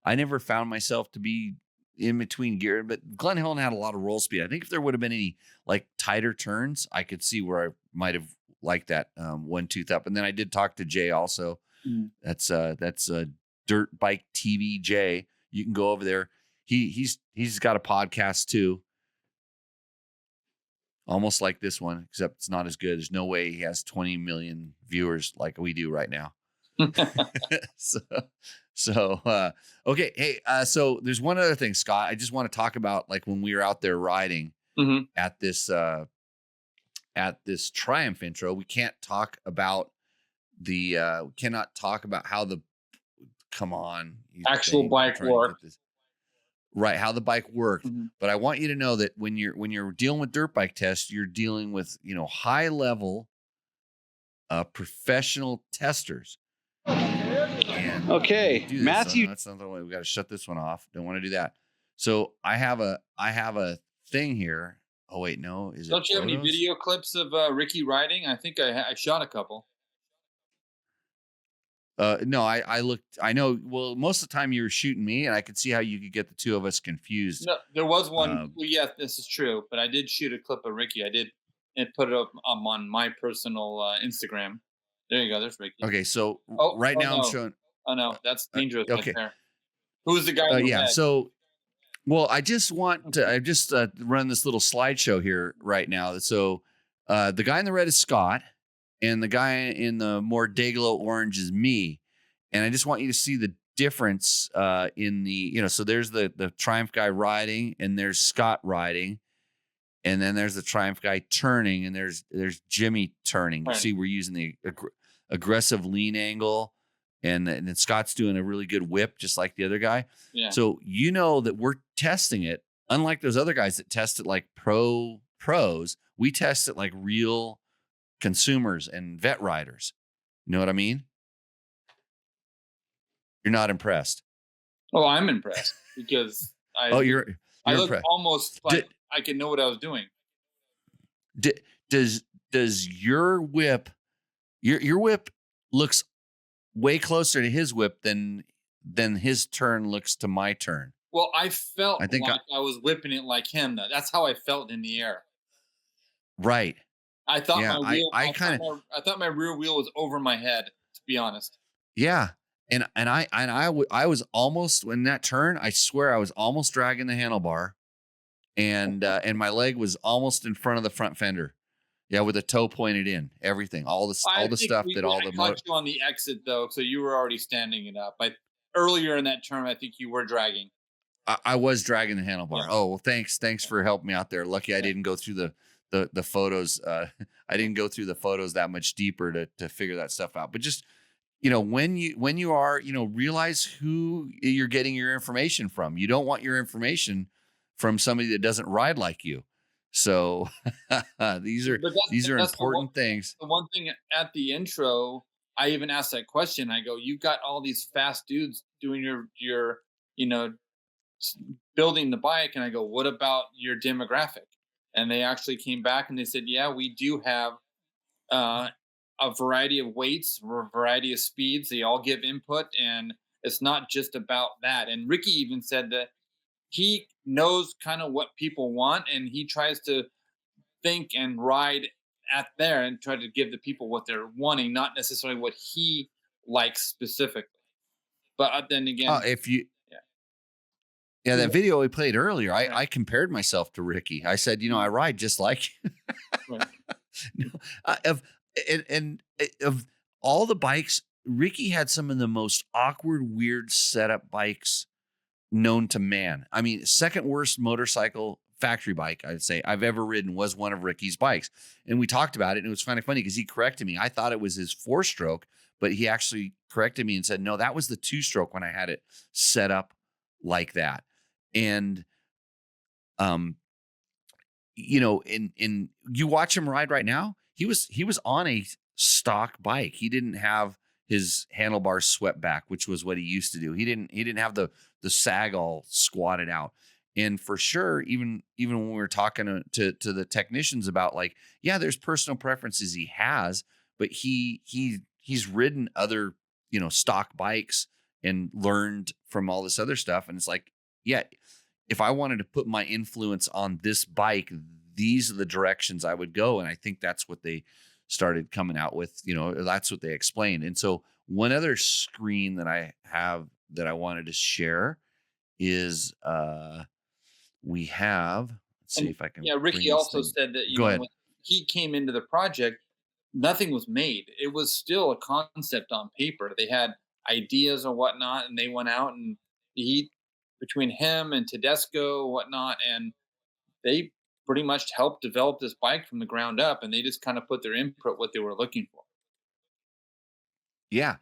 [SPEAKER 2] I never found myself to be in between gear. But Glen Helen had a lot of roll speed. I think if there would have been any like tighter turns, I could see where I might have liked that one tooth up. And then I did talk to Jay also. Mm. That's a Dirt Bike TV Jay. You can go over there. He's got a podcast too. Almost like this one, except it's not as good. There's no way he has 20 million viewers like we do right now. Okay. Hey, so there's one other thing, Scott. I just want to talk about like when we were out there riding at this Triumph intro. We can't talk about how the
[SPEAKER 1] actual bike worked.
[SPEAKER 2] Right, how the bike worked. Mm-hmm. But I want you to know that when you're dealing with dirt bike tests, you're dealing with, high level professional testers.
[SPEAKER 4] Okay, Matthew.
[SPEAKER 2] That's not the way. We got to shut this one off. Don't want to do that. So I have a thing here. Oh wait, no.
[SPEAKER 1] Don't you have any video clips of Ricky riding? I think I shot a couple.
[SPEAKER 2] No, I looked. I know. Well, most of the time you were shooting me, and I could see how you could get the two of us confused.
[SPEAKER 1] No, there was one. Well, yes, this is true. But I did shoot a clip of Ricky. I did, and put it up on my personal Instagram. There you go. There's Ricky.
[SPEAKER 2] Okay, so now I'm showing.
[SPEAKER 1] Oh no, that's dangerous. Okay. Right there. Who's the guy? In the red?
[SPEAKER 2] So, well, I just want to. I just run this little slideshow here right now. So, the guy in the red is Scott. And the guy in the more Dayglow orange is me. And I just want you to see the difference in the, so there's the Triumph guy riding and there's Scott riding. And then there's the Triumph guy turning and there's Jimmy turning. Right. You see, we're using the aggressive lean angle and then Scott's doing a really good whip, just like the other guy. Yeah. So that we're testing it. Unlike those other guys that test it like pros, we test it like real consumers and vet riders. You know what I mean? You're not impressed.
[SPEAKER 1] Oh, I'm impressed because I look impressed. Almost like I can know what I was doing.
[SPEAKER 2] Does your whip your whip looks way closer to his whip than his turn looks to my turn?
[SPEAKER 1] Well, I felt I was whipping it like him. That's how I felt in the air.
[SPEAKER 2] Right.
[SPEAKER 1] I thought
[SPEAKER 2] Yeah.
[SPEAKER 1] my wheel.
[SPEAKER 2] I kind of,
[SPEAKER 1] I thought my rear wheel was over my head. To be honest.
[SPEAKER 2] yeah. I was almost in that turn. I swear I was almost dragging the handlebar, and my leg was almost in front of the front fender. Yeah, with the toe pointed in, everything, all
[SPEAKER 1] I
[SPEAKER 2] the
[SPEAKER 1] think
[SPEAKER 2] stuff that all
[SPEAKER 1] I
[SPEAKER 2] the
[SPEAKER 1] caught you on the exit though, so you were already standing it up. Earlier in that turn, I think you were dragging.
[SPEAKER 2] I was dragging the
[SPEAKER 1] Yeah.
[SPEAKER 2] handlebar. Oh well, thanks for helping me out there. Lucky I didn't go through the photos. I didn't go through the photos that much deeper to figure that stuff out. But just when you are realize who you're getting your information from. You don't want your information from somebody that doesn't ride like you. So these are
[SPEAKER 1] That's
[SPEAKER 2] important things.
[SPEAKER 1] the one thing at the intro, I even asked that question. I go, "You've got all these fast dudes doing your you know building the bike," and I go, "What about your demographic?" And they actually came back and they said, "Yeah, we do have uh, a variety of weights, a variety of speeds. They all give input, and it's not just about that." And Ricky even said that he knows kind of what people want, and he tries to think and ride at there and try to give the people what they're wanting, not necessarily what he likes specifically. But then again,
[SPEAKER 2] If you
[SPEAKER 1] yeah,
[SPEAKER 2] Yeah, that video we played earlier,
[SPEAKER 1] right,
[SPEAKER 2] I compared myself to Ricky. I said, I ride just like you.
[SPEAKER 1] right.
[SPEAKER 2] No, of of all the bikes, Ricky had some of the most awkward, weird setup bikes known to man. I mean, second worst motorcycle factory bike I'd say I've ever ridden was one of Ricky's bikes, and we talked about it, and it was kind of funny because he corrected me. I thought it was his 4-stroke, but he actually corrected me and said, no, that was the 2-stroke when I had it set up like that. And in you watch him ride right now, he was on a stock bike. He didn't have his handlebars swept back, which was what he used to do. He didn't have the sag all squatted out. And for sure, even when we were talking to the technicians about like, yeah, there's personal preferences he has, but he's ridden other stock bikes and learned from all this other stuff. And it's like, yeah, if I wanted to put my influence on this bike, these are the directions I would go. And I think that's what they started coming out with, that's what they explained. And so one other screen that I have that I wanted to share is we have, let's see if I can.
[SPEAKER 1] Yeah, Ricky also said that,
[SPEAKER 2] Go ahead.
[SPEAKER 1] when he came into the project, nothing was made. It was still a concept on paper. They had ideas or whatnot, and they went out and between him and Tedesco, whatnot, and they pretty much helped develop this bike from the ground up, and they just kind of put their input, what they were looking for.
[SPEAKER 2] Yeah.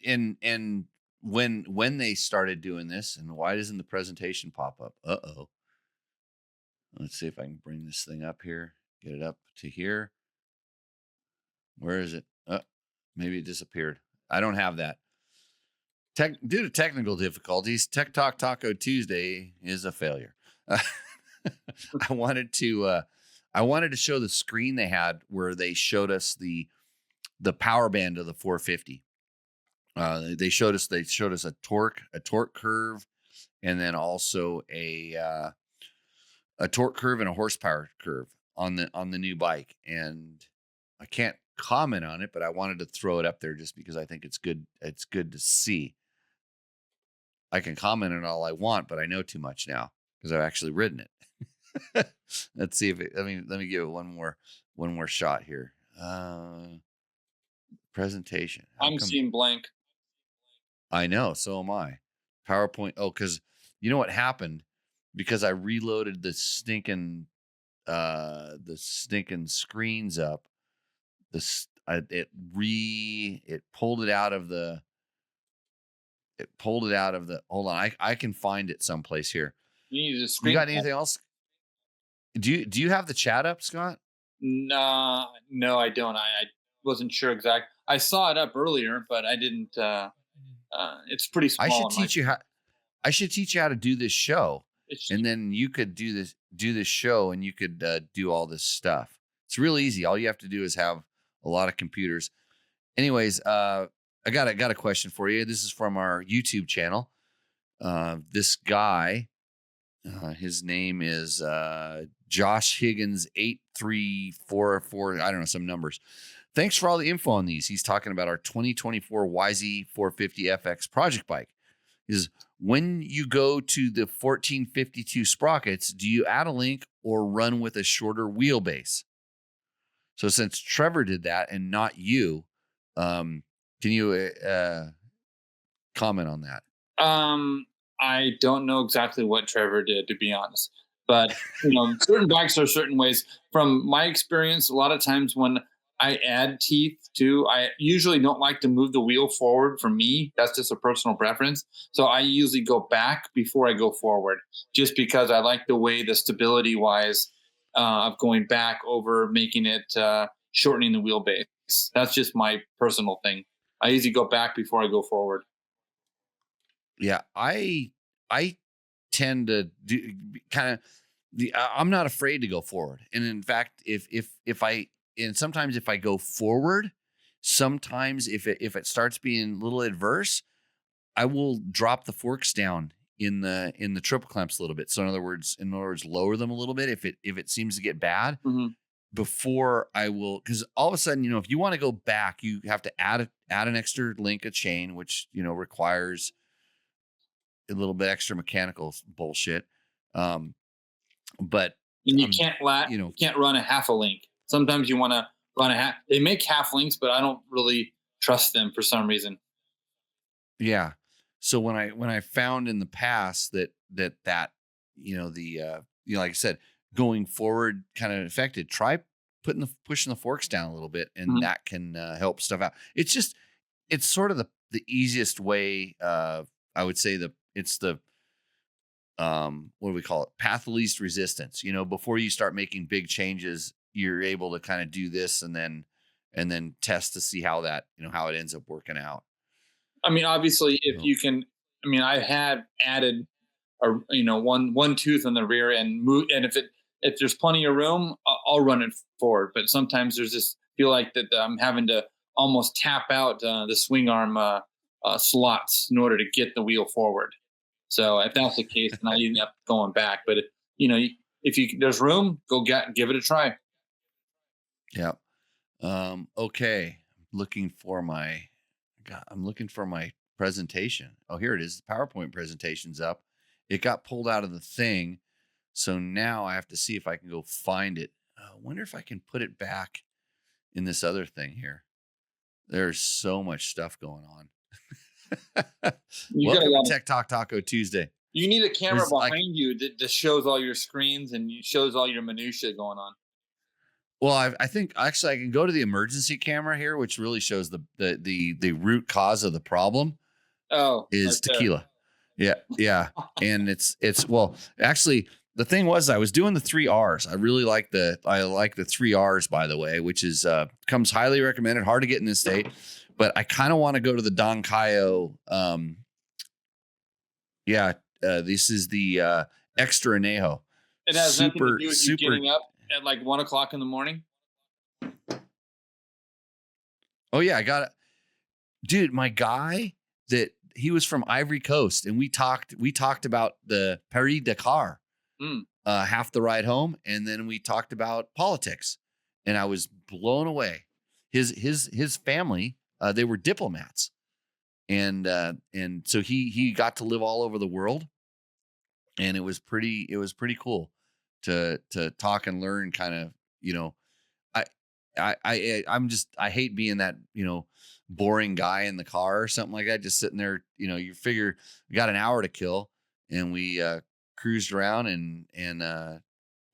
[SPEAKER 2] And when they started doing this, and why doesn't the presentation pop up? Uh-oh. Let's see if I can bring this thing up here, get it up to here. Where is it? Maybe it disappeared. I don't have that. Due to technical difficulties, Tech Talk Taco Tuesday is a failure. I wanted to show the screen they had where they showed us the power band of the 450. They showed us a torque curve, and then also a torque curve and a horsepower curve on the new bike. And I can't comment on it, but I wanted to throw it up there just because I think it's good. It's good to see. I can comment on all I want, but I know too much now because I've actually ridden it. Let's see if let me give it one more shot here. Presentation.
[SPEAKER 1] I'm seeing blank.
[SPEAKER 2] I know, so am I. PowerPoint. Oh, because you know what happened? Because I reloaded the stinking screens up. It pulled it out of the. Hold on, I can find it someplace here.
[SPEAKER 1] You
[SPEAKER 2] got anything else? Do you have the chat up, Scott?
[SPEAKER 1] No, I don't. I wasn't sure exact. I saw it up earlier, but I didn't. It's pretty small.
[SPEAKER 2] I should teach you how to do this show, and then you could do this show, and you could do all this stuff. It's real easy. All you have to do is have a lot of computers. Anyways, I got a question for you. This is from our YouTube channel. This guy, his name is Josh Higgins 8344. I don't know, some numbers. Thanks for all the info on these. He's talking about our 2024 YZ450FX project bike. When you go to the 1452 sprockets, do you add a link or run with a shorter wheelbase? So since Trevor did that and not you, can you comment on that?
[SPEAKER 1] I don't know exactly what Trevor did, to be honest. But, certain bikes are certain ways. From my experience, a lot of times when I add teeth too, I usually don't like to move the wheel forward. For me, that's just a personal preference. So I usually go back before I go forward, just because I like the way the stability wise of going back over making it shortening the wheelbase. That's just my personal thing. I usually go back before I go forward.
[SPEAKER 2] Yeah, I tend to do kind of I'm not afraid to go forward. And in fact, sometimes if I go forward, sometimes if it starts being a little adverse, I will drop the forks down in the triple clamps a little bit. So in other words, lower them a little bit if it seems to get bad.
[SPEAKER 1] Mm-hmm.
[SPEAKER 2] Before I will, because all of a sudden, if you want to go back, you have to add an extra link of chain, which requires a little bit extra mechanical bullshit. But
[SPEAKER 1] you can't you can't run a half a link. Sometimes you want to run a half. They make half links, but I don't really trust them for some reason.
[SPEAKER 2] Yeah. So when I found in the past that like I said, going forward kind of affected, try pushing the forks down a little bit, and that can help stuff out. It's sort of the easiest way. I would say it's the what do we call it? Path of least resistance. Before you start making big changes, you're able to kind of do this and then test to see how that, how it ends up working out.
[SPEAKER 1] I mean, obviously if you can, I have added one tooth in the rear and move. And if there's plenty of room, I'll run it forward. But sometimes there's this feel like that I'm having to almost tap out the swing arm slots in order to get the wheel forward. So if that's the case, then I end up going back. But if there's room, give it a try.
[SPEAKER 2] Yeah. Okay. I'm looking for my presentation. Oh, here it is. The PowerPoint presentation's up. It got pulled out of the thing. So now I have to see if I can go find it. I wonder if I can put it back in this other thing here. There's so much stuff going on. Welcome to Tech Talk Taco Tuesday.
[SPEAKER 1] You need a camera behind you that shows all your screens and shows all your minutia going on.
[SPEAKER 2] Well, I think actually I can go to the emergency camera here, which really shows the root cause of the problem.
[SPEAKER 1] Oh,
[SPEAKER 2] is tequila. Yeah. And it's well, actually the thing was I was doing the 3 R's. I like the 3 R's, by the way, which is comes highly recommended, hard to get in this state. But I kind of want to go to the Don Cayo. This is the Extra Anejo.
[SPEAKER 1] It has nothing to do with you getting up at like 1 o'clock in the morning.
[SPEAKER 2] Oh yeah, I got it, dude. My guy he was from Ivory Coast, and we talked about the Paris Dakar half the ride home, and then we talked about politics, and I was blown away. His family. They were diplomats, and so he got to live all over the world, and it was pretty cool to talk and learn. Kind of, I hate being that boring guy in the car or something like that, just sitting there. You figure we got an hour to kill, and we cruised around and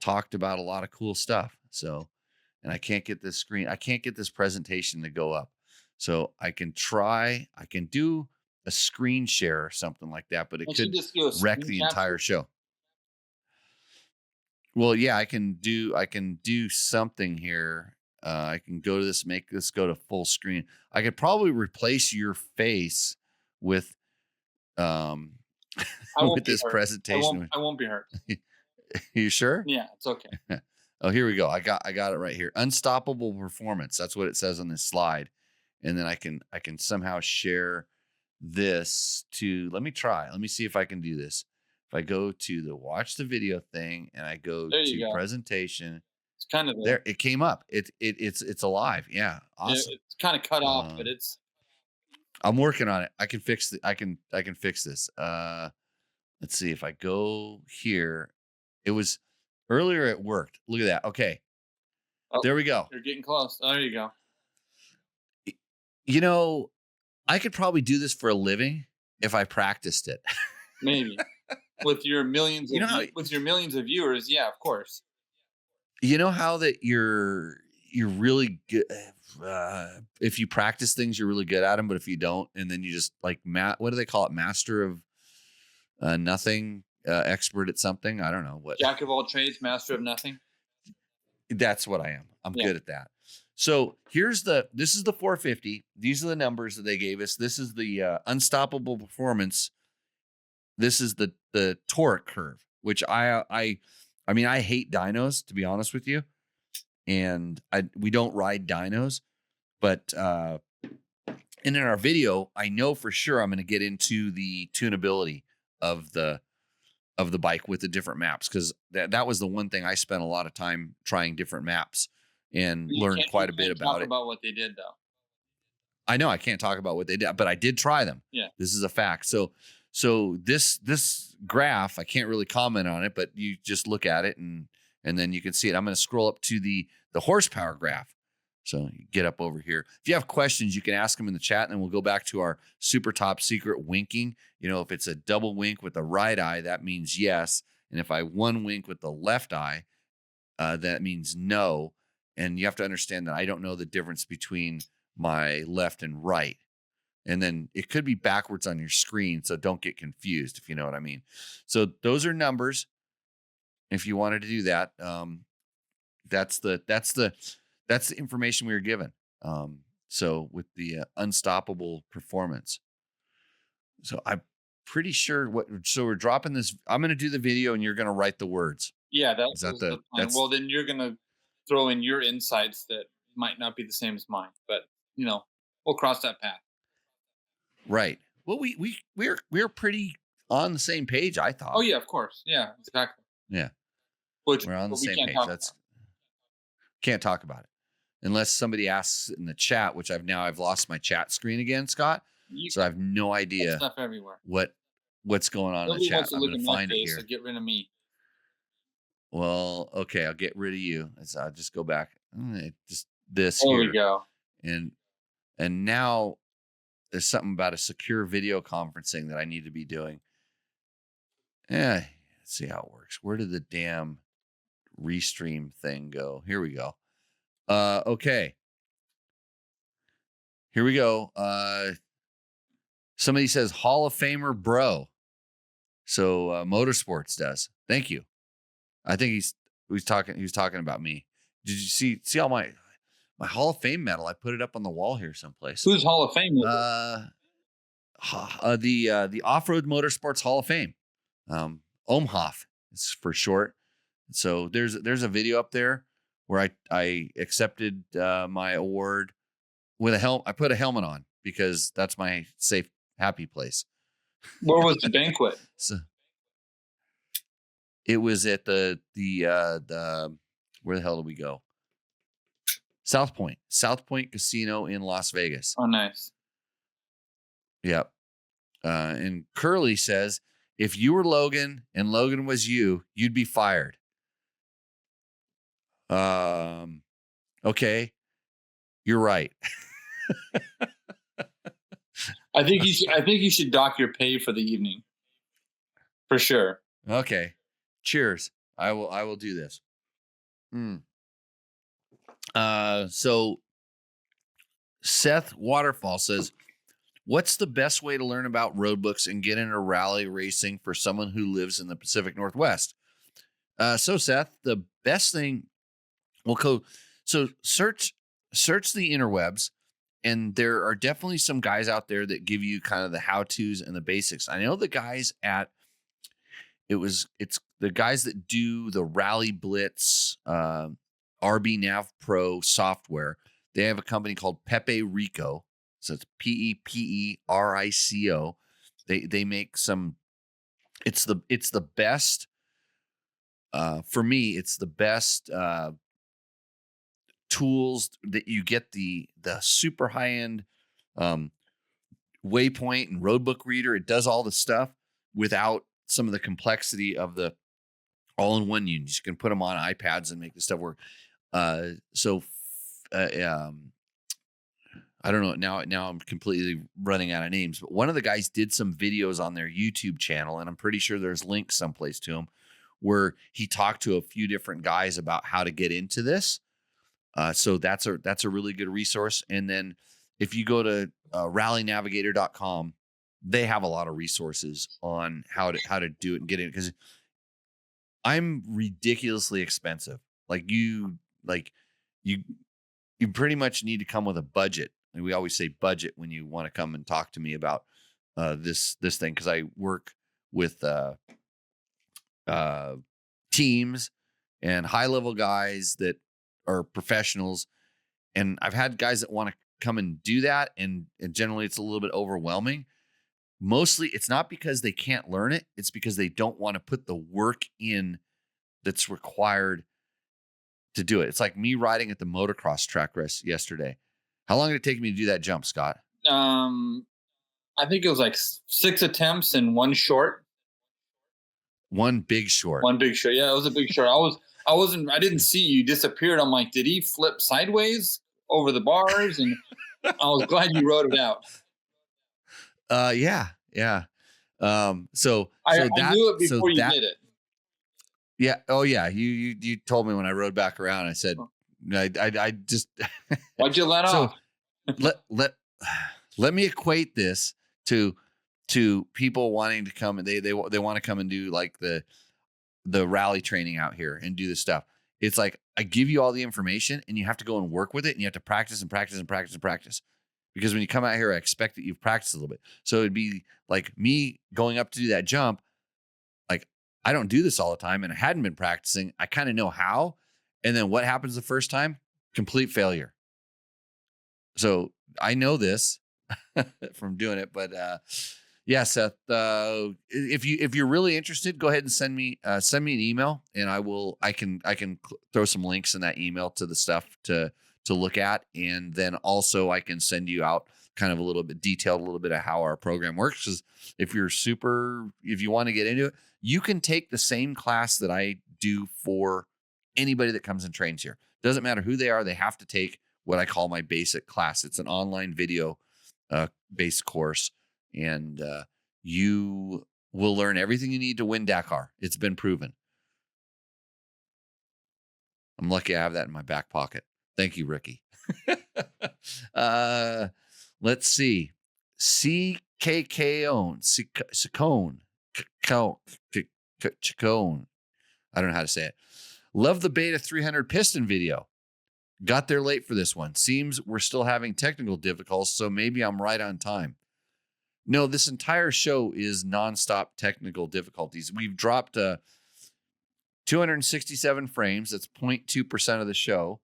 [SPEAKER 2] talked about a lot of cool stuff. So, and I can't get this presentation to go up. So I can do a screen share or something like that, but it could wreck the entire show. Well, yeah, I can do something here. I can go to make this go to full screen. I could probably replace your face with with this presentation.
[SPEAKER 1] I won't be hurt.
[SPEAKER 2] You sure?
[SPEAKER 1] Yeah, it's okay.
[SPEAKER 2] Oh, here we go. I got it right here. Unstoppable performance. That's what it says on this slide. And then I can somehow share this to, let me see if I can do this. If I go to the watch the video thing and I go to presentation,
[SPEAKER 1] it's kind of
[SPEAKER 2] there. It came up. It's alive. Yeah, awesome.
[SPEAKER 1] It's kind of cut off, but it's.
[SPEAKER 2] I'm working on it. I can fix I can fix this. Let's see if I go here. It was earlier. It worked. Look at that. Okay, there we go.
[SPEAKER 1] You're getting close. Oh, there you go.
[SPEAKER 2] You know, I could probably do this for a living if I practiced it.
[SPEAKER 1] Maybe. With your millions of viewers, yeah, of course.
[SPEAKER 2] You know how that you're really good if you practice things, you're really good at them, but if you don't, and then you just like what do they call it? Master of nothing, expert at something. I don't know what.
[SPEAKER 1] Jack of all trades, master of nothing.
[SPEAKER 2] That's what I am. I'm good at that. So this is the 450. These are the numbers that they gave us. This is the unstoppable performance. This is the torque curve, which I mean, I hate dynos, to be honest with you. And we don't ride dynos, but and in our video, I know for sure I'm going to get into the tunability of the bike with the different maps, because that was the one thing I spent a lot of time trying different maps and learned quite a bit about it.
[SPEAKER 1] About what they did, though.
[SPEAKER 2] I know I can't talk about what they did, but I did try them.
[SPEAKER 1] Yeah,
[SPEAKER 2] this is a fact. So this graph, I can't really comment on it, but you just look at it and then you can see it. I'm going to scroll up to the horsepower graph. So you get up over here. If you have questions, you can ask them in the chat, and then we'll go back to our super top secret winking. You know, if it's a double wink with the right eye, that means yes. And if I one wink with the left eye, that means no. And you have to understand that I don't know the difference between my left and right. And then it could be backwards on your screen, so don't get confused, if you know what I mean. So those are numbers. If you wanted to do that, that's the information we were given. So with the unstoppable performance. So I'm pretty sure so we're dropping this. I'm going to do the video and you're going to write the words.
[SPEAKER 1] Yeah, that's the plan. Well, then you're going to throw in your insights that might not be the same as mine, but we'll cross that path.
[SPEAKER 2] Right. Well, we're pretty on the same page, I thought.
[SPEAKER 1] Oh yeah, of course. Yeah, exactly.
[SPEAKER 2] Yeah.
[SPEAKER 1] We're
[SPEAKER 2] on the same page. Can't talk about it unless somebody asks in the chat, which I've lost my chat screen again, Scott. So I have no idea
[SPEAKER 1] stuff everywhere.
[SPEAKER 2] What's going on in the chat. I'm going to find it here.
[SPEAKER 1] So get rid of me.
[SPEAKER 2] Well, okay, I'll get rid of you. So I'll just go back. Just this
[SPEAKER 1] there
[SPEAKER 2] here.
[SPEAKER 1] We go.
[SPEAKER 2] And now there's something about a secure video conferencing that I need to be doing. Yeah, let's see how it works. Where did the damn restream thing go? Here we go. Okay. Here we go. Somebody says Hall of Famer bro. So Motorsports does. Thank you. I think he was talking about me. Did you see all my Hall of Fame medal? I put it up on the wall here someplace.
[SPEAKER 1] Who's Hall of Fame?
[SPEAKER 2] The Off-Road Motorsports Hall of Fame. OMHOF is for short. So there's a video up there where I accepted my award with a helmet. I put a helmet on because that's my safe, happy place.
[SPEAKER 1] Where was the banquet?
[SPEAKER 2] So it was at the where the hell did we go? South Point Casino in Las Vegas.
[SPEAKER 1] Oh, nice.
[SPEAKER 2] Yep. And Curly says, if you were Logan and Logan was you, you'd be fired. Okay. You're right.
[SPEAKER 1] I think you should dock your pay for the evening. For sure.
[SPEAKER 2] Okay. Cheers. I will do this. So Seth Waterfall says, what's the best way to learn about road books and get into rally racing for someone who lives in the Pacific Northwest? So Seth, the best thing so search the interwebs, and there are definitely some guys out there that give you kind of the how-tos and the basics. I know the guys it's the guys that do the Rally Blitz, RB Nav Pro software. They have a company called Pepe Rico. So it's PEPERICO. They make some It's the best. For me, it's the best tools that you get the super high end waypoint and roadbook reader. It does all the stuff without some of the complexity of the all-in-one units. You can put them on iPads and make the stuff work. I don't know. Now I'm completely running out of names, but one of the guys did some videos on their YouTube channel, and I'm pretty sure there's links someplace to him, where he talked to a few different guys about how to get into this. So that's a really good resource. And then if you go to rallynavigator.com, they have a lot of resources on how to do it and get in, because I'm ridiculously expensive. You pretty much need to come with a budget. And we always say budget when you want to come and talk to me about this thing, because I work with teams and high level guys that are professionals, and I've had guys that want to come and do that, and generally it's a little bit overwhelming. Mostly it's not because they can't learn it, it's because they don't want to put the work in that's required to do it. It's like me riding at the motocross track yesterday. How long did it take me to do that jump, Scott?
[SPEAKER 1] I think it was like 6 attempts and one short.
[SPEAKER 2] One big short.
[SPEAKER 1] One big short. Yeah, it was a big short. I didn't see you disappeared. I'm like, did he flip sideways over the bars? And I was glad you wrote it out.
[SPEAKER 2] Yeah. So
[SPEAKER 1] I knew it before you did it.
[SPEAKER 2] Yeah. Oh yeah. You told me when I rode back around. I said, I just.
[SPEAKER 1] Why'd you let off?
[SPEAKER 2] Let me equate this to people wanting to come, and they want to come and do like the rally training out here and do this stuff. It's like, I give you all the information and you have to go and work with it, and you have to practice and practice and practice and practice. Because when you come out here, I expect that you've practiced a little bit. So it'd be like me going up to do that jump. Like, I don't do this all the time, and I hadn't been practicing. I kind of know how. And then what happens the first time? Complete failure. So I know this from doing it, but yeah, Seth, if you're really interested, go ahead and send me an email, and I can throw some links in that email to the stuff to look at. And then also I can send you out kind of a little bit detailed, a little bit of how our program works. Because if you want to get into it, you can take the same class that I do for anybody that comes and trains here. Doesn't matter who they are. They have to take what I call my basic class. It's an online video based course, and you will learn everything you need to win Dakar. It's been proven. I'm lucky I have that in my back pocket. Thank you, Ricky. Let's see. Chicone. I don't know how to say it. Love the Beta 300 piston video. Got there late for this one. Seems we're still having technical difficulties, so maybe I'm right on time. No, this entire show is nonstop technical difficulties. We've dropped 267 frames. That's 0.2% of the show.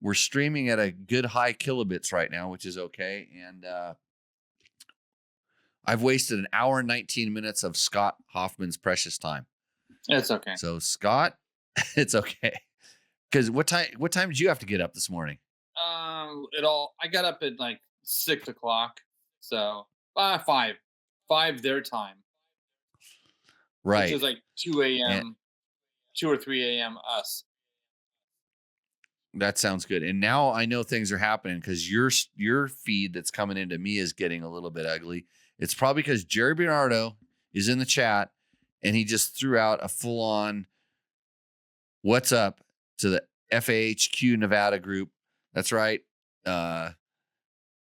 [SPEAKER 2] We're streaming at a good high kilobits right now, which is okay. And I've wasted an hour and 19 minutes of Scott Hoffman's precious time.
[SPEAKER 1] It's okay.
[SPEAKER 2] So Scott, it's okay. Because what time did you have to get up this morning?
[SPEAKER 1] I got up at like 6 o'clock. So 5 their time.
[SPEAKER 2] Right.
[SPEAKER 1] Which is like 2 a.m., 2 or 3 a.m. us.
[SPEAKER 2] That sounds good. And now I know things are happening, because your feed that's coming into me is getting a little bit ugly. It's probably because Jerry Bernardo is in the chat, and he just threw out a full-on what's up to the FAHQ Nevada group. That's right.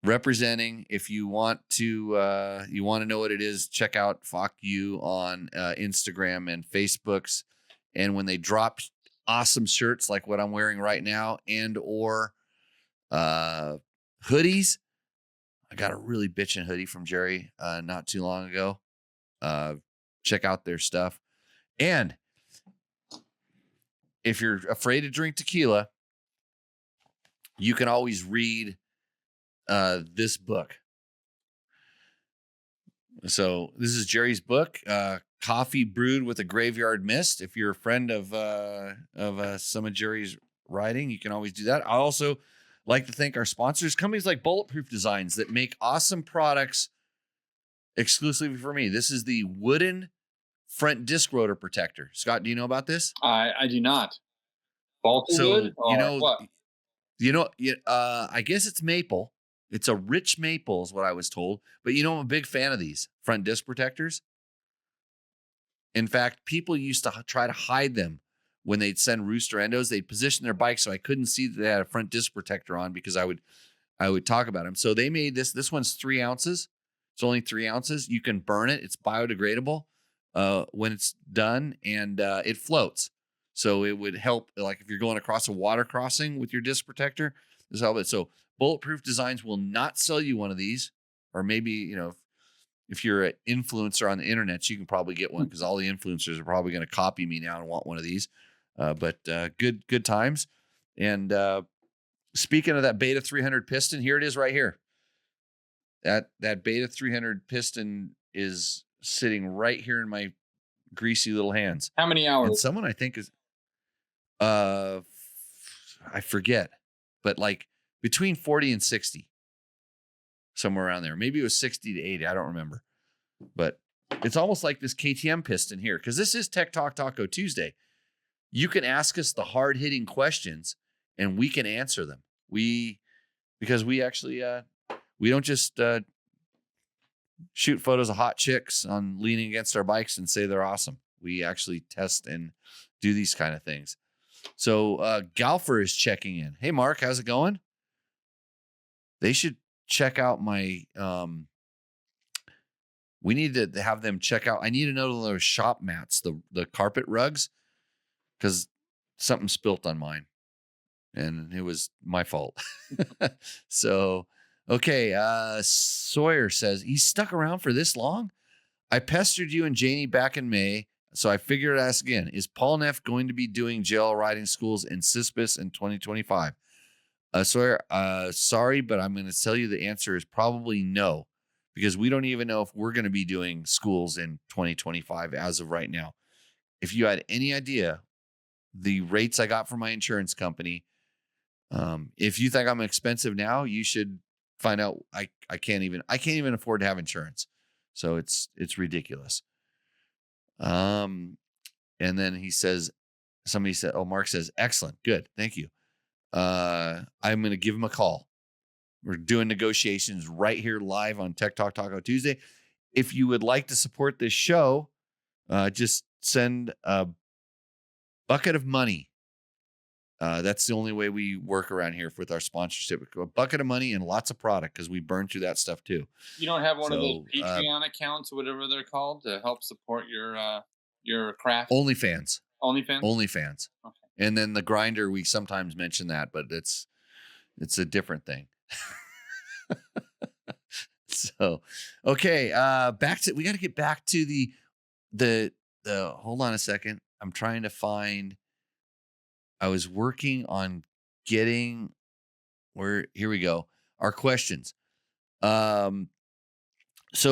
[SPEAKER 2] Representing. If you want to know what it is, check out Fuck You on Instagram and Facebooks. And when they drop awesome shirts like what I'm wearing right now, and or hoodies, I got a really bitchin' hoodie from Jerry not too long ago. Check out their stuff. And if you're afraid to drink tequila, you can always read this book. So this is Jerry's book coffee brewed with a graveyard mist. If you're a friend of some of Jerry's writing, you can always do that. I also like to thank our sponsors, companies like Bulletproof Designs that make awesome products exclusively for me. This is the wooden front disc rotor protector. Scott, do you know about this?
[SPEAKER 1] I do not. Baltic
[SPEAKER 2] So
[SPEAKER 1] wood? What?
[SPEAKER 2] I guess it's maple. It's a rich maple is what I was told. But I'm a big fan of these front disc protectors. In fact, people used to try to hide them when they'd send rooster endos. They'd position their bike so I couldn't see that they had a front disc protector on because I would talk about them. So they made this. This one's 3 ounces. It's only 3 ounces. You can burn it. It's biodegradable when it's done, and it floats. So it would help, like if you're going across a water crossing with your disc protector, this help it. So Bulletproof Designs will not sell you one of these, or maybe if you're an influencer on the internet, you can probably get one because all the influencers are probably going to copy me now and want one of these. But good times. And speaking of that Beta 300 piston, here it is right here. That Beta 300 piston is sitting right here in my greasy little hands.
[SPEAKER 1] How many hours?
[SPEAKER 2] And someone I think is, I forget, but like between 40 and 60, somewhere around there. Maybe it was 60 to 80. I don't remember, but it's almost like this KTM piston here. Cause this is Tech Talk Taco Tuesday. You can ask us the hard hitting questions and we can answer them. Because we actually, we don't just shoot photos of hot chicks on leaning against our bikes and say they're awesome. We actually test and do these kind of things. So Galfer is checking in. Hey, Mark, how's it going? They should check out my, we need to have them check out. I need to know those shop mats, the carpet rugs, because something spilt on mine and it was my fault. So, okay. Sawyer says he's stuck around for this long. I pestered you and Janie back in May. So I figured I'd ask again, is Paul Neff going to be doing JL riding schools in Cispus in 2025? Sawyer, sorry, but I'm going to tell you the answer is probably no, because we don't even know if we're going to be doing schools in 2025 as of right now. If you had any idea the rates I got from my insurance company, if you think I'm expensive now, you should find out. I can't even afford to have insurance. So it's ridiculous. And then he says, somebody said, Mark says, excellent. Good. Thank you. I'm going to give him a call. We're doing negotiations right here live on Tech Talk Taco Tuesday. If you would like to support this show, just send a bucket of money. That's the only way we work around here with our sponsorship. A bucket of money and lots of product because we burn through that stuff too.
[SPEAKER 1] You don't have one of those Patreon accounts or whatever they're called to help support your craft?
[SPEAKER 2] OnlyFans.
[SPEAKER 1] OnlyFans?
[SPEAKER 2] Okay. And then the grinder, we sometimes mention that, but it's a different thing. So, okay. We got to get back to the hold on a second. I'm trying to find, I was working on getting here we go. Our questions. So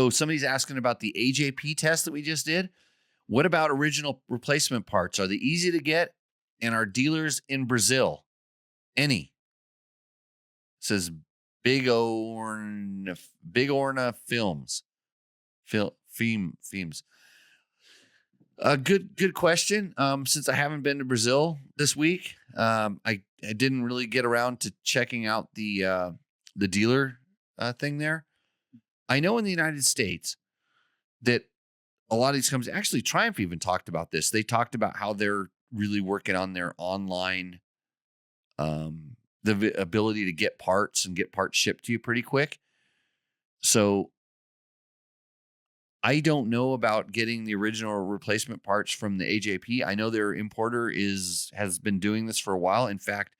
[SPEAKER 2] somebody's asking about the AJP test that we just did. What about original replacement parts? Are they easy to get? And are dealers in Brazil? Any? Says Big Orna Films. Films. Good question. Since I haven't been to Brazil this week, I didn't really get around to checking out the dealer thing there. I know in the United States that a lot of these companies, actually Triumph even talked about this. They talked about how they're really working on their online, the ability to get parts and get parts shipped to you pretty quick. So I don't know about getting the original replacement parts from the AJP. I know their importer has been doing this for a while. In fact,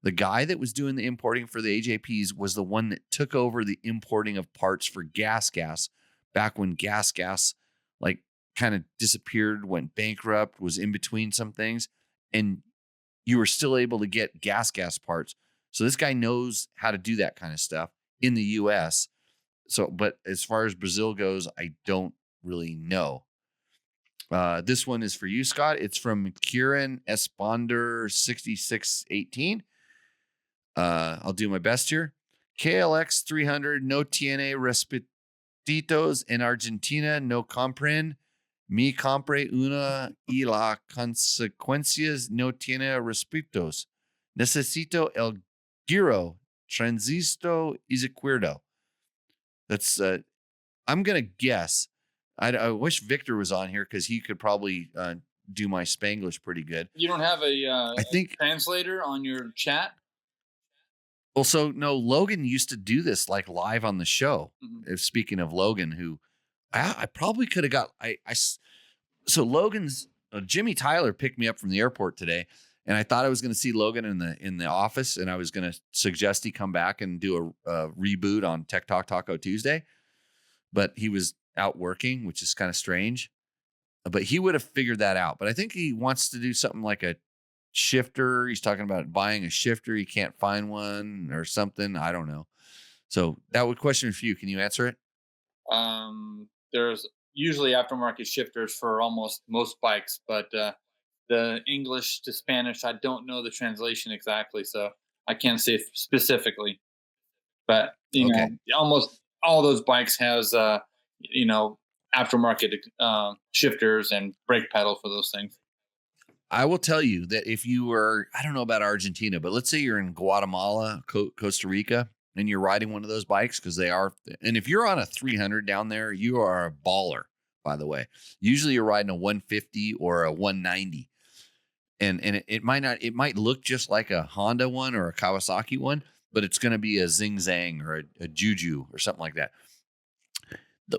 [SPEAKER 2] the guy that was doing the importing for the AJPs was the one that took over the importing of parts for Gas back when Gas like kind of disappeared, went bankrupt, was in between some things, and you were still able to get Gas parts. So this guy knows how to do that kind of stuff in the US. So, but as far as Brazil goes, I don't really know. This one is for you, Scott. It's from Kieran Esponder 6618. I'll do my best here. KLX 300, no tiene respetitos en Argentina, no compren. Mi compre una y la consecuencias no tiene respetos. Necesito el giro transisto izquierdo. That's, I'm going to guess. I wish Victor was on here because he could probably do my Spanglish pretty good.
[SPEAKER 1] You don't have a translator on your chat?
[SPEAKER 2] Well, so no, Logan used to do this like live on the show.
[SPEAKER 1] Mm-hmm.
[SPEAKER 2] Speaking of Logan, who I probably could have got. So Logan's Jimmy Tyler picked me up from the airport today, and I thought I was going to see Logan in the office, and I was going to suggest he come back and do a reboot on Tech Talk Taco Tuesday, but he was out working, which is kind of strange. But he would have figured that out. But I think he wants to do something like a shifter. He's talking about buying a shifter. He can't find one or something. I don't know. So that would question for you. Can you answer it?
[SPEAKER 1] There's usually aftermarket shifters for almost most bikes, but the English to Spanish, I don't know the translation exactly, so I can't say specifically. But you know, almost all those bikes has aftermarket shifters and brake pedal for those things.
[SPEAKER 2] I will tell you that if you were, I don't know about Argentina, but let's say you're in Guatemala, Costa Rica, and you're riding one of those bikes, because they are, and if you're on a 300 down there, you are a baller, by the way. Usually you're riding a 150 or a 190. And it might look just like a Honda one or a Kawasaki one, but it's going to be a Zing Zang or a Juju or something like that.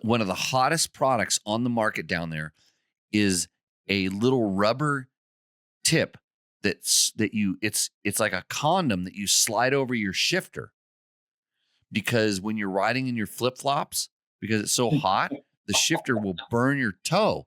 [SPEAKER 2] One of the hottest products on the market down there is a little rubber tip it's like a condom that you slide over your shifter, because when you're riding in your flip-flops, because it's so hot, the shifter will burn your toe.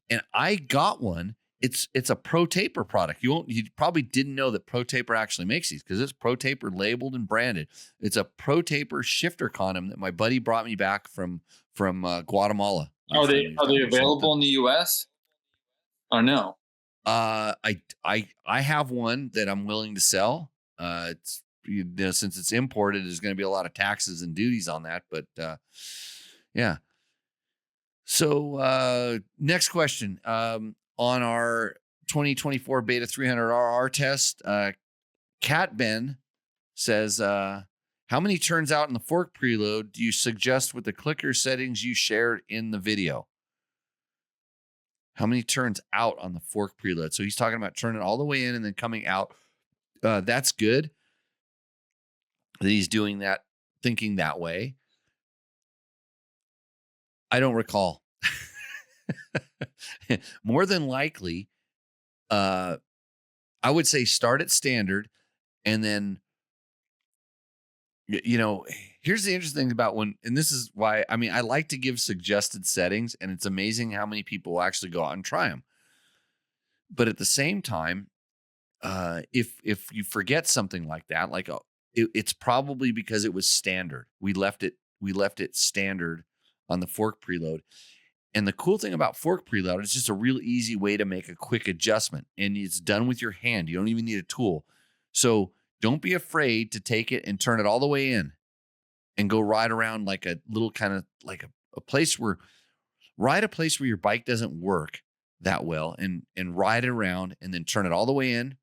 [SPEAKER 2] And I got one. It's a Pro Taper product. You probably didn't know that Pro Taper actually makes these, because it's Pro Taper labeled and branded. It's a Pro Taper shifter condom that my buddy brought me back from Guatemala.
[SPEAKER 1] Are they available in the US or no?
[SPEAKER 2] I have one that I'm willing to sell. It's, since it's imported, there's going to be a lot of taxes and duties on that. But yeah. So next question. On our 2024 Beta 300RR test, Cat Ben says, how many turns out in the fork preload do you suggest with the clicker settings you shared in the video? How many turns out on the fork preload? So he's talking about turning all the way in and then coming out. That's good that he's doing that, thinking that way. I don't recall. More than likely, I would say start at standard, and then, here's the interesting thing about and this is why, I like to give suggested settings, and it's amazing how many people will actually go out and try them. But at the same time, if you forget something like that, like it's probably because it was standard. We left it standard on the fork preload. And the cool thing about fork preload, it's just a real easy way to make a quick adjustment, and it's done with your hand. You don't even need a tool. So don't be afraid to take it and turn it all the way in and go ride around like a little kind of like a place where your bike doesn't work that well, and ride it around, and then turn it all the way in.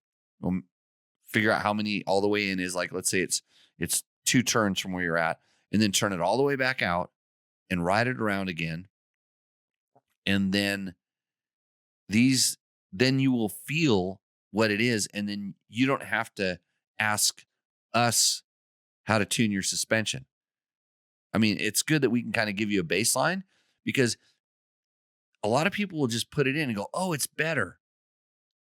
[SPEAKER 2] Figure out how many all the way in is. Like, let's say it's 2 turns from where you're at, and then turn it all the way back out and ride it around again. And then you will feel what it is. And then you don't have to ask us how to tune your suspension. It's good that we can kind of give you a baseline, because a lot of people will just put it in and go, oh, it's better.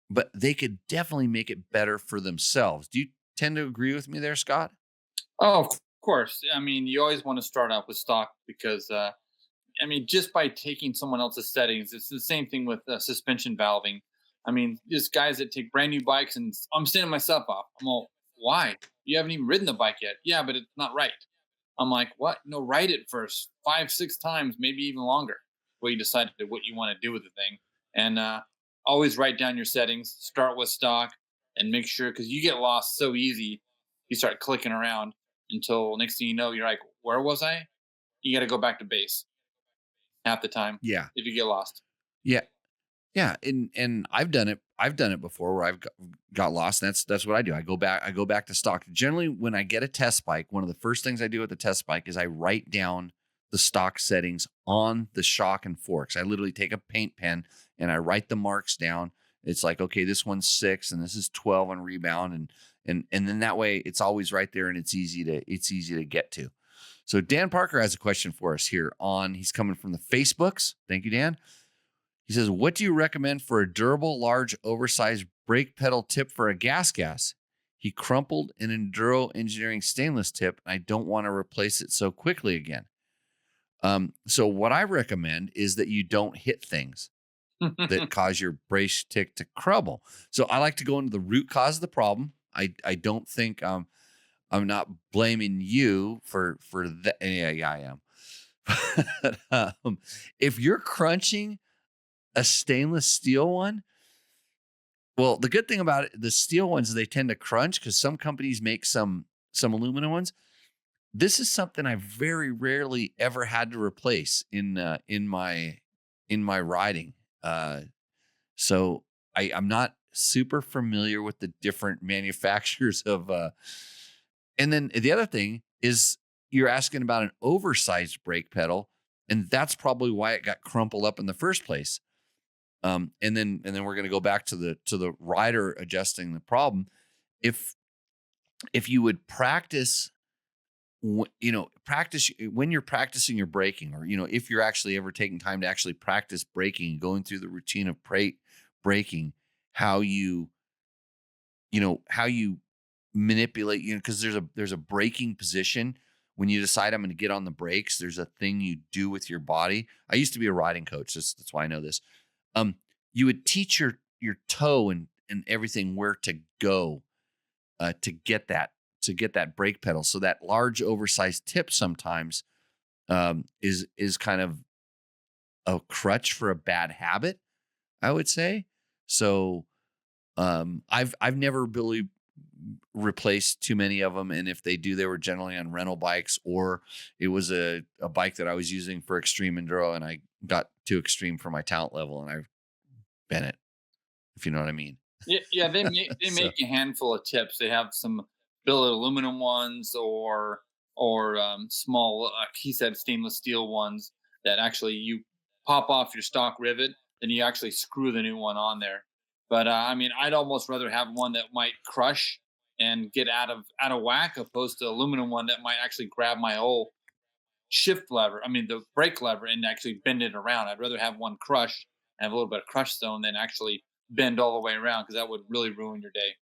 [SPEAKER 2] But they could definitely make it better for themselves. Do you tend to agree with me there, Scott?
[SPEAKER 1] Oh, of course. You always want to start out with stock, because just by taking someone else's settings, it's the same thing with suspension valving. Just guys that take brand new bikes, and I'm sending myself off. I'm all, why? You haven't even ridden the bike yet. Yeah, but it's not right. I'm like, what? No, ride it first 5-6 times, maybe even longer, before you decide what you want to do with the thing. And always write down your settings. Start with stock and make sure, because you get lost so easy. You start clicking around until next thing you know, you're like, where was I? You got to go back to base half the time.
[SPEAKER 2] Yeah.
[SPEAKER 1] If you get lost.
[SPEAKER 2] Yeah. Yeah. And I've done it. I've done it before where I've got lost. That's what I do. I go back to stock. Generally, when I get a test bike, one of the first things I do with the test bike is I write down the stock settings on the shock and forks. I literally take a paint pen and I write the marks down. It's like, okay, this one's 6 and this is 12 on rebound. And then that way it's always right there and it's easy to get to. So Dan Parker has a question for us here he's coming from the Facebooks. Thank you, Dan. He says, what do you recommend for a durable, large, oversized brake pedal tip for a gas? He crumpled an Enduro Engineering stainless tip, and I don't want to replace it so quickly again. So what I recommend is that you don't hit things that cause your brake stick to crumble. So I like to go into the root cause of the problem. I don't think I'm not blaming you for that. Yeah, I am. If you're crunching a stainless steel one, well, the good thing about it, the steel ones, they tend to crunch because some companies make some aluminum ones. This is something I very rarely ever had to replace in my riding. So I'm not super familiar with the different manufacturers of. And then the other thing is you're asking about an oversized brake pedal, and that's probably why it got crumpled up in the first place. And then we're going to go back to the rider adjusting the problem. If you would practice when you're practicing your braking, or, if you're actually ever taking time to actually practice braking, going through the routine of braking, how you manipulate, because there's a braking position. When you decide I'm going to get on the brakes, there's a thing you do with your body. I used to be a riding coach. That's why I know this. You would teach your toe and everything where to go to get that brake pedal. So that large oversized tip sometimes is kind of a crutch for a bad habit, I would say. So I've never really replaced too many of them, and if they do, they were generally on rental bikes, or it was a bike that I was using for extreme enduro, and I got too extreme for my talent level, and I bent it, if you know what I mean.
[SPEAKER 1] Yeah, they make a handful of tips. They have some billet aluminum ones, or small, he said, stainless steel ones that actually you pop off your stock rivet, then you actually screw the new one on there. But I'd almost rather have one that might crush and get out of whack, opposed to aluminum one that might actually grab my whole shift lever. The brake lever, and actually bend it around. I'd rather have one crush and have a little bit of crush zone than actually bend all the way around, because that would really ruin your day.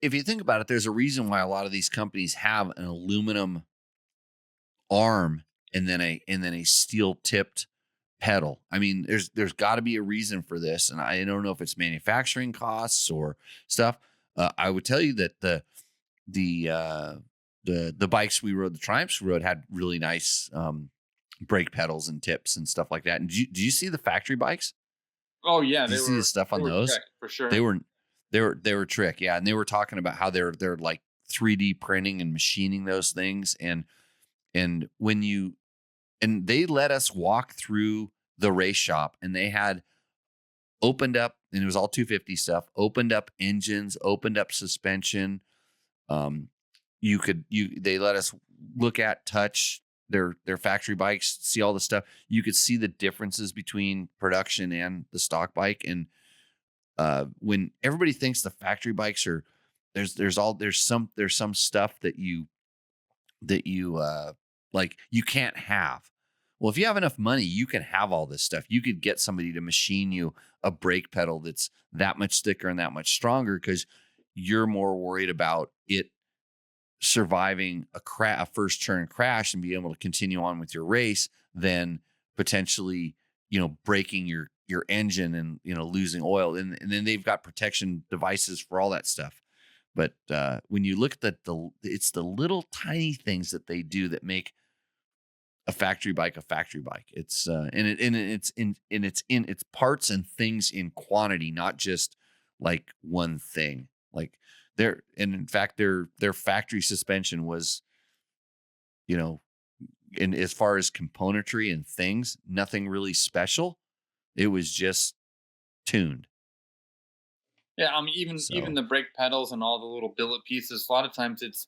[SPEAKER 2] If you think about it, there's a reason why a lot of these companies have an aluminum arm and then a steel tipped pedal. There's got to be a reason for this, and I don't know if it's manufacturing costs or stuff. I would tell you that the bikes we rode, the Triumphs we rode, had really nice brake pedals and tips and stuff like that. And did you see the factory bikes?
[SPEAKER 1] Oh yeah,
[SPEAKER 2] did you see the stuff on those?
[SPEAKER 1] Trick, for sure.
[SPEAKER 2] They were trick, yeah. And they were talking about how they're like 3D printing and machining those things, and they let us walk through the race shop, and they had opened up, and it was all 250 stuff, opened up engines, opened up suspension. They let us look at, touch their factory bikes, see all the stuff. You could see the differences between production and the stock bike. And when everybody thinks the factory bikes are, there's some stuff that you like you can't have. Well, if you have enough money, you can have all this stuff. You could get somebody to machine you a brake pedal that's that much thicker and that much stronger, because you're more worried about it surviving a first turn crash and be able to continue on with your race than potentially, breaking your engine and, losing oil. And then they've got protection devices for all that stuff. But when you look at it's the little tiny things that they do that make a factory bike. It's it's in its parts and things in quantity, not just like one thing. Like in fact their factory suspension was, you know, in as far as componentry and things, nothing really special. It was just tuned.
[SPEAKER 1] Yeah, I mean, even the brake pedals and all the little billet pieces. A lot of times it's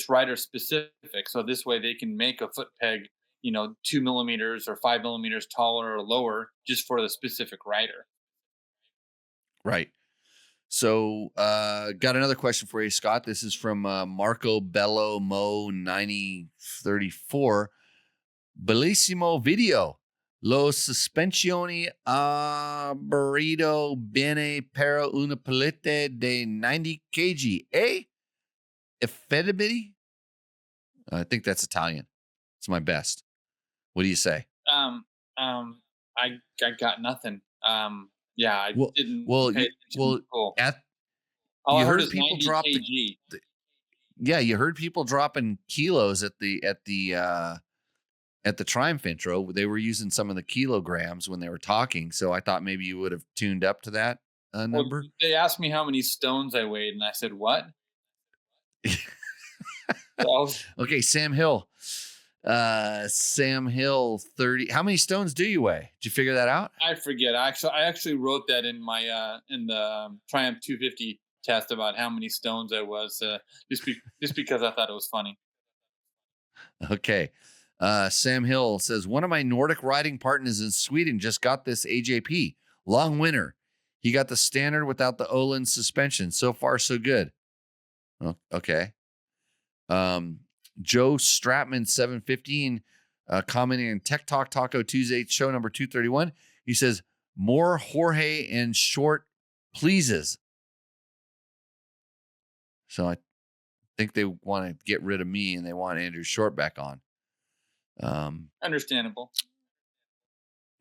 [SPEAKER 1] rider specific. So this way they can make a foot peg, 2 millimeters or 5 millimeters taller or lower, just for the specific rider.
[SPEAKER 2] Right. So, got another question for you, Scott. This is from Marco Bello Mo 9034. Bellissimo video. Lo sospensioni a burrito bene per una palette de 90 kg. Effettivity? I think that's Italian. It's my best. What do you say?
[SPEAKER 1] I got nothing. Yeah, I didn't.
[SPEAKER 2] Cool.
[SPEAKER 1] All I heard is people drop
[SPEAKER 2] you heard people dropping kilos at the Triumph intro. They were using some of the kilograms when they were talking, so I thought maybe you would have tuned up to that number.
[SPEAKER 1] Well, they asked me how many stones I weighed, and I said, "What?"
[SPEAKER 2] Okay, Sam Hill. Sam Hill 30. How many stones do you weigh? Did you figure that out?
[SPEAKER 1] I forget. I actually wrote that in my in the Triumph 250 test about how many stones I was, just because I thought it was funny.
[SPEAKER 2] Okay. Sam Hill says, one of my Nordic riding partners in Sweden just got this AJP. Long winter. He got the standard without the Öhlins suspension. So far, so good. Oh, okay. Joe Stratman 715 commenting on Tech Talk Taco Tuesday show number 231. He says, more Jorge and Short pleases. So I think they want to get rid of me and they want Andrew Short back on.
[SPEAKER 1] Understandable.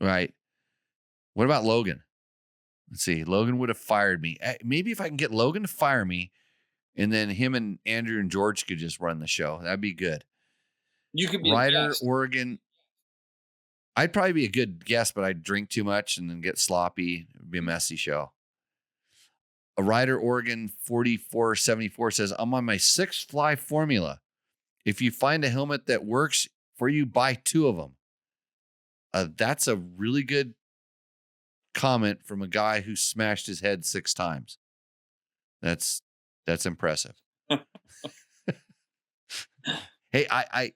[SPEAKER 2] Right. What about Logan? Let's see. Logan would have fired me. Maybe if I can get Logan to fire me, and then him and Andrew and George could just run the show. That'd be good.
[SPEAKER 1] You could be
[SPEAKER 2] Ryder, Oregon. I'd probably be a good guest, but I'd drink too much and then get sloppy. It'd be a messy show. A Ryder, Oregon 4474 says, I'm on my 6th fly formula. If you find a helmet that works for you, buy 2 of them. That's a really good comment from a guy who smashed his head 6 times. That's impressive. Hey, I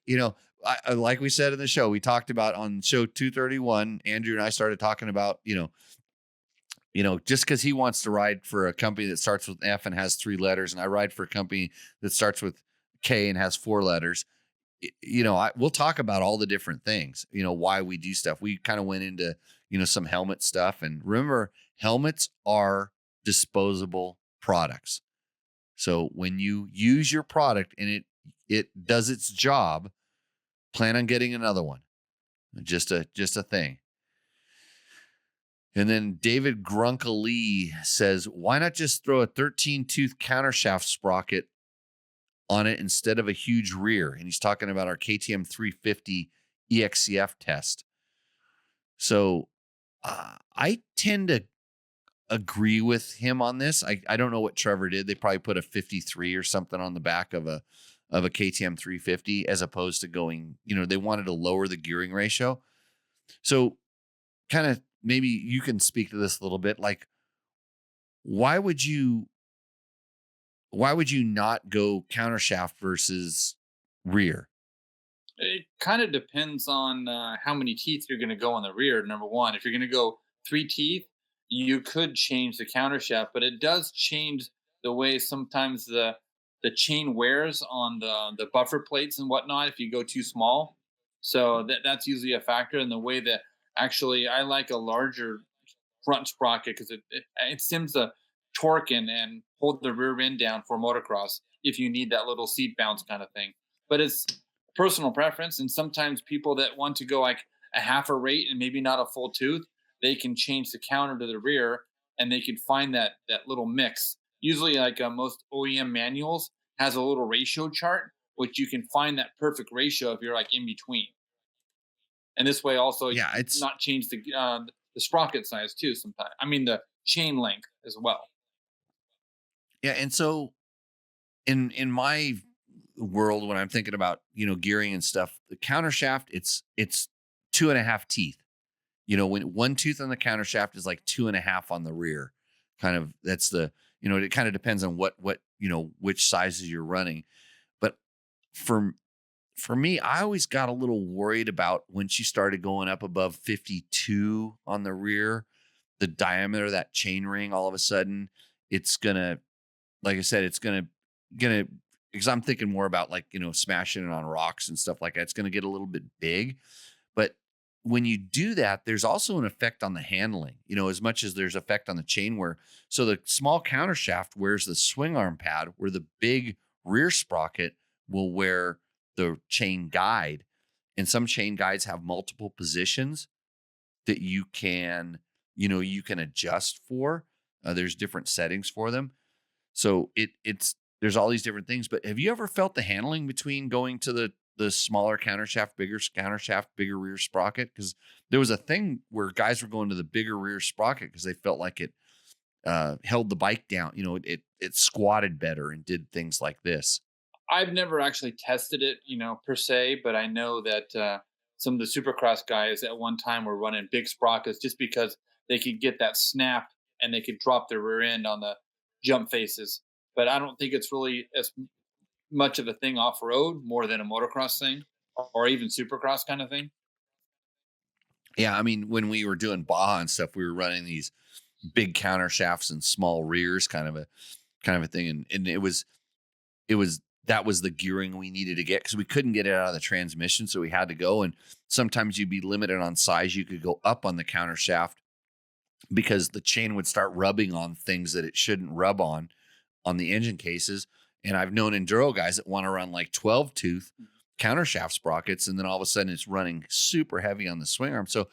[SPEAKER 2] like we said in the show, we talked about on show 231, Andrew and I started talking about, just because he wants to ride for a company that starts with F and has 3 letters, and I ride for a company that starts with K and has 4 letters. We'll talk about all the different things, why we do stuff. We kind of went into, some helmet stuff. And remember, helmets are disposable products. So when you use your product and it does its job, plan on getting another one. Just a thing. And then David Grunkle says, why not just throw a 13-tooth countershaft sprocket on it instead of a huge rear? And he's talking about our KTM 350 EXCF test. So I tend to agree with him on this. I don't know what Trevor did. They probably put a 53 or something on the back of a KTM 350 as opposed to going, they wanted to lower the gearing ratio. So kind of maybe you can speak to this a little bit. Like, why would you not go countershaft versus rear?
[SPEAKER 1] It kind of depends on how many teeth you're going to go on the rear. Number one, if you're going to go 3 teeth, you could change the countershaft, but it does change the way sometimes the chain wears on the buffer plates and whatnot if you go too small. So that's usually a factor in the way that actually I like a larger front sprocket because it seems to torque and hold the rear end down for motocross if you need that little seat bounce kind of thing. But it's personal preference, and sometimes people that want to go like a half a rate and maybe not a full tooth, they can change the counter to the rear and they can find that little mix. Usually, like most OEM manuals has a little ratio chart, which you can find that perfect ratio if you're like in between. And this way also you
[SPEAKER 2] Yeah,
[SPEAKER 1] can
[SPEAKER 2] it's
[SPEAKER 1] not change the sprocket size too sometimes. I mean the chain length as well.
[SPEAKER 2] yeah, and so in my world when I'm thinking about, gearing and stuff, the counter shaft, it's 2.5 teeth. When one tooth on the counter shaft is like 2.5 on the rear. Kind of that's it kind of depends on which sizes you're running. But for for me, I always got a little worried about when she started going up above 52 on the rear, the diameter of that chain ring, all of a sudden, it's gonna, like I said, it's gonna, because I'm thinking more about like, smashing it on rocks and stuff like that. It's gonna get a little bit big. But when you do that, there's also an effect on the handling, as much as there's effect on the chain wear. So the small counter shaft wears the swing arm pad, where the big rear sprocket will wear the chain guide. And some chain guides have multiple positions that you can adjust for. There's different settings for them. So there's all these different things. But have you ever felt the handling between going to the smaller counter shaft, bigger counter shaft, bigger rear sprocket? Because there was a thing where guys were going to the bigger rear sprocket because they felt like it held the bike down. It squatted better and did things like this.
[SPEAKER 1] I've never actually tested it, per se, but I know that some of the supercross guys at one time were running big sprockets just because they could get that snap and they could drop their rear end on the jump faces. But I don't think it's really as much of a thing off road more than a motocross thing or even supercross kind of thing.
[SPEAKER 2] Yeah, I mean, when we were doing Baja and stuff, we were running these big counter shafts and small rears, kind of a thing, and it was that was the gearing we needed to get because we couldn't get it out of the transmission, so we had to go. And sometimes you'd be limited on size. You could go up on the counter shaft because the chain would start rubbing on things that it shouldn't rub on the engine cases. And I've known enduro guys that want to run like 12 tooth counter shaft sprockets, and then all of a sudden it's running super heavy on the swing arm. So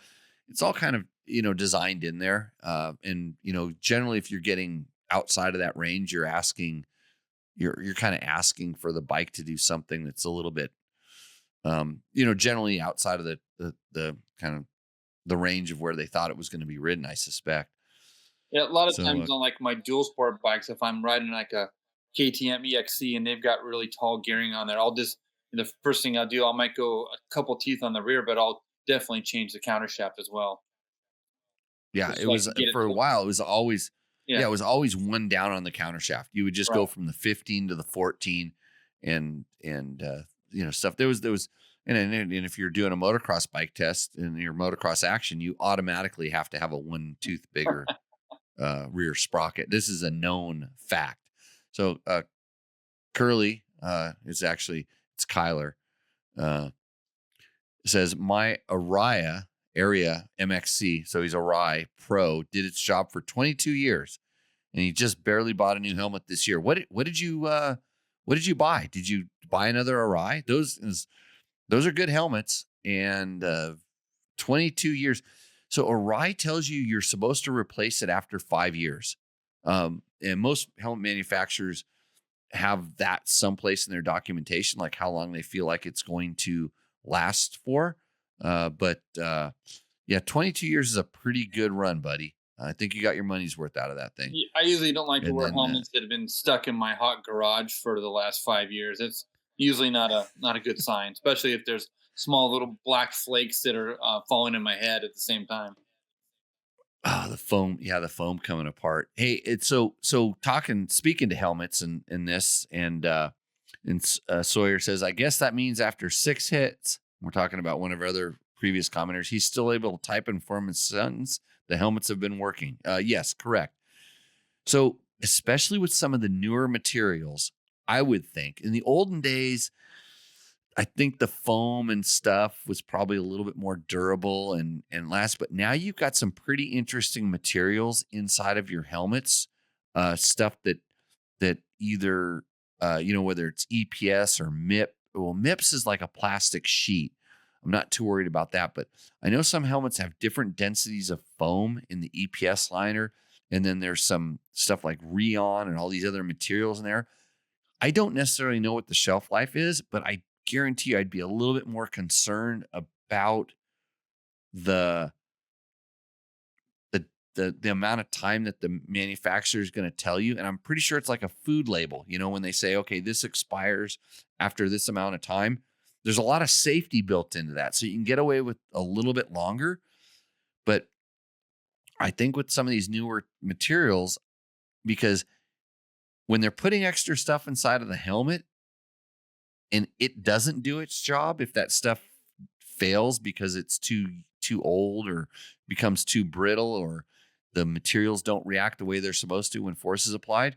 [SPEAKER 2] it's all kind of, designed in there. And, generally if you're getting outside of that range, you're kind of asking for the bike to do something that's a little bit, generally outside of the kind of the range of where they thought it was going to be ridden, I suspect.
[SPEAKER 1] Yeah, a lot of
[SPEAKER 2] So,
[SPEAKER 1] times on like my dual sport bikes, if I'm riding like a KTM EXC and they've got really tall gearing on there, I'll just the first thing I'll do, I might go a couple teeth on the rear, but I'll definitely change the counter shaft as well.
[SPEAKER 2] yeah,
[SPEAKER 1] Just
[SPEAKER 2] it
[SPEAKER 1] so I
[SPEAKER 2] was
[SPEAKER 1] can get it
[SPEAKER 2] for a
[SPEAKER 1] to
[SPEAKER 2] while. It was always,
[SPEAKER 1] yeah,
[SPEAKER 2] yeah, it was always one down on the counter shaft. You would just go
[SPEAKER 1] right.
[SPEAKER 2] from the 15 to the 14 and stuff. There was, and if you're doing a motocross bike test in your motocross action, you automatically have to have a one tooth bigger rear sprocket. This is a known fact. So Curly it's Kyler, says my Araya area MXC, so he's a Rye Pro, did its job for 22 years, and he just barely bought a new helmet this year. What did you buy? Did you buy another Arai? Those are good helmets, and 22 years. So Arai tells you you're supposed to replace it after 5 years. And most helmet manufacturers have that someplace in their documentation, like how long they feel like it's going to last for. But yeah, 22 years is a pretty good run, buddy. I think you got your money's worth out of that thing.
[SPEAKER 1] I usually don't like to
[SPEAKER 2] And
[SPEAKER 1] wear
[SPEAKER 2] then,
[SPEAKER 1] helmets that have been stuck in my hot garage for the last 5 years. It's usually not a good sign, especially if there's small little black flakes that are falling in my head at the same time.
[SPEAKER 2] the foam, yeah, the foam coming apart. Hey, it's speaking to helmets and this, and Sawyer says, I guess that means after 6 hits, we're talking about one of our other previous commenters, he's still able to type and form his sentence. The helmets have been working. Yes, correct. So especially with some of the newer materials, I would think in the olden days, I think the foam and stuff was probably a little bit more durable and last, but now you've got some pretty interesting materials inside of your helmets, stuff that either, whether it's EPS or MIP. Well, MIPS is like a plastic sheet. I'm not too worried about that, but I know some helmets have different densities of foam in the EPS liner. And then there's some stuff like Rheon and all these other materials in there. I don't necessarily know what the shelf life is, but I guarantee you I'd be a little bit more concerned about the the amount of time that the manufacturer is going to tell you. And I'm pretty sure it's like a food label, when they say, okay, this expires after this amount of time, there's a lot of safety built into that. So you can get away with a little bit longer. But I think with some of these newer materials, because when they're putting extra stuff inside of the helmet and it doesn't do its job, if that stuff fails because it's too old or becomes too brittle, or the materials don't react the way they're supposed to when force is applied,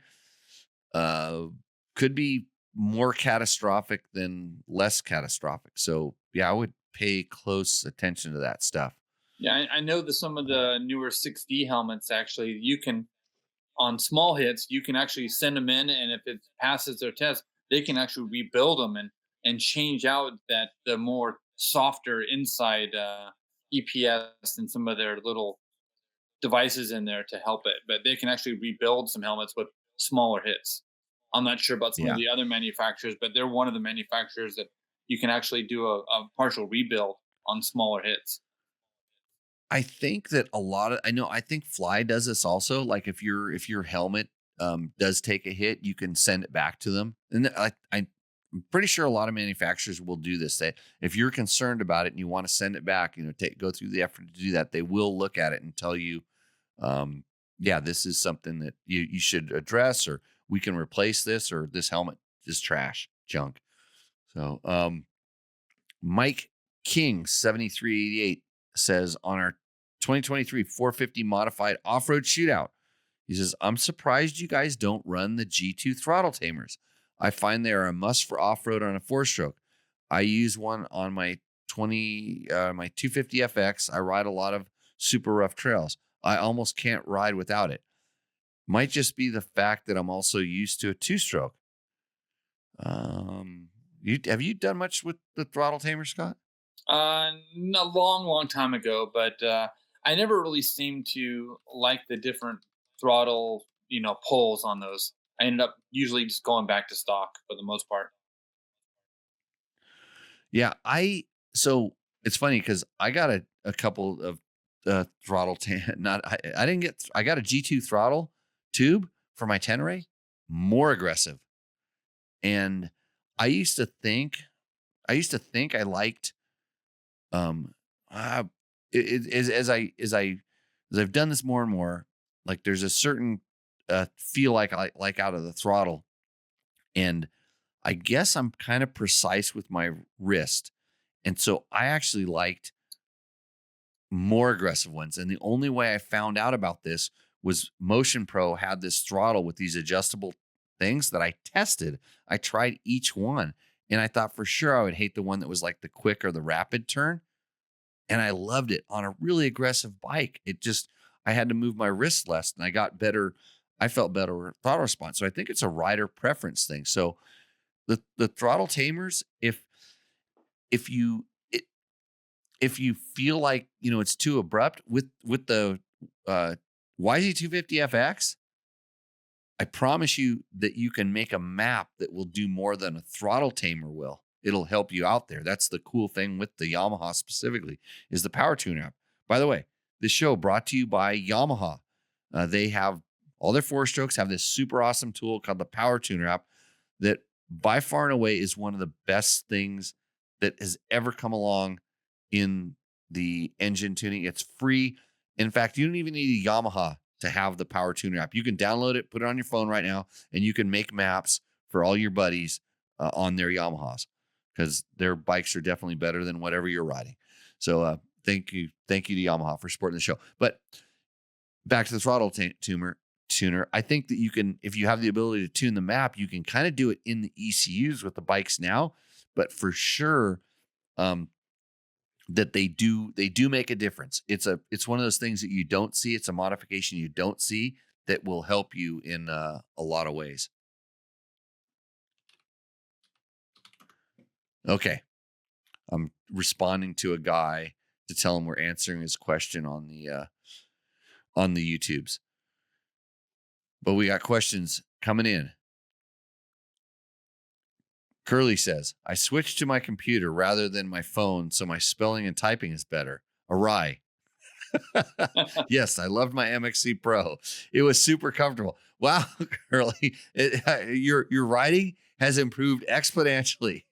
[SPEAKER 2] could be more catastrophic than less catastrophic. So yeah, I would pay close attention to that stuff.
[SPEAKER 1] Yeah, I know that some of the newer 6D helmets, actually, you can, on small hits, you can actually send them in, and if it passes their test, they can actually rebuild them and change out the more softer inside EPS and some of their little devices in there to help it. But they can actually rebuild some helmets with smaller hits. I'm not sure about some of the other manufacturers, but they're one of the manufacturers that you can actually do a partial rebuild on smaller hits.
[SPEAKER 2] I think that I think Fly does this also. Like if your helmet does take a hit, you can send it back to them. And I'm pretty sure a lot of manufacturers will do this. That if you're concerned about it and you want to send it back, go through the effort to do that, they will look at it and tell you, this is something that you should address, or we can replace this, or this helmet is trash, junk. So Mike King 7388 says, on our 2023 450 modified off-road shootout, he says, I'm surprised you guys don't run the G2 throttle tamers. I find they are a must for off-road on a 4-stroke. I use one on my 250 FX. I ride a lot of super rough trails. I almost can't ride without it. Might just be the fact that I'm also used to a 2-stroke. Have you done much with the throttle tamer, Scott?
[SPEAKER 1] A long time ago, but I never really seemed to like the different throttle, pulls on those. I ended up usually just going back to stock for the most part.
[SPEAKER 2] Yeah, so it's funny because I got a couple of throttle I got a G2 throttle tube for my Tenere, more aggressive. And I used to think I liked as I've done this more and more, like there's a certain feel like I like out of the throttle, and I guess I'm kind of precise with my wrist, and so I actually liked more aggressive ones. And the only way I found out about this was Motion Pro had this throttle with these adjustable things that I tested. I tried each one, and I thought for sure I would hate the one that was like the quick or the rapid turn. And I loved it on a really aggressive bike. I had to move my wrist less, and I felt better throttle response. So I think it's a rider preference thing. So the throttle tamers, if you feel like, it's too abrupt with the YZ250FX, I promise you that you can make a map that will do more than a throttle tamer will. It'll help you out there. That's the cool thing with the Yamaha specifically, is the Power Tuner app. By the way, this show brought to you by Yamaha. They have all their 4-strokes have this super awesome tool called the Power Tuner app that by far and away is one of the best things that has ever come along in the engine tuning. It's free. In fact, you don't even need a Yamaha to have the Power Tuner app. You can download it, put it on your phone right now, and you can make maps for all your buddies on their Yamahas, because their bikes are definitely better than whatever you're riding. So thank you to Yamaha for supporting the show. But back to the throttle tuner. I think that you can, if you have the ability to tune the map, you can kind of do it in the ECUs with the bikes now. But for sure, that they do make a difference. It's one of those things that you don't see. It's a modification you don't see that will help you in a lot of ways. Okay. I'm responding to a guy to tell him we're answering his question on the YouTubes. But we got questions coming in. Curly says, I switched to my computer rather than my phone, so my spelling and typing is better. awry. Yes, I loved my MXC Pro. It was super comfortable. Wow, Curly, your riding has improved exponentially.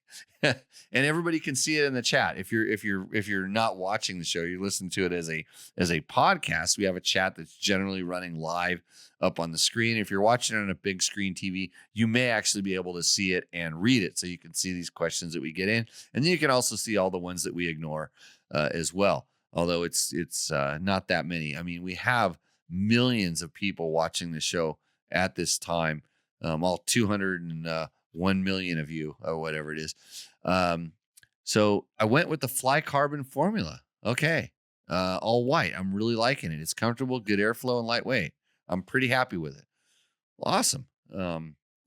[SPEAKER 2] And everybody can see it in the chat. If you're not watching the show, you listen to it as a podcast. We have a chat that's generally running live up on the screen. If you're watching it on a big screen TV, you may actually be able to see it and read it, so you can see these questions that we get in, and then you can also see all the ones that we ignore as well. Although it's not that many. I mean, we have millions of people watching the show at this time, all 201 million of you or whatever it is. So I went with the Fly Carbon formula. Okay. All white. I'm really liking it. It's comfortable, good airflow, and lightweight. I'm pretty happy with it. Well, awesome.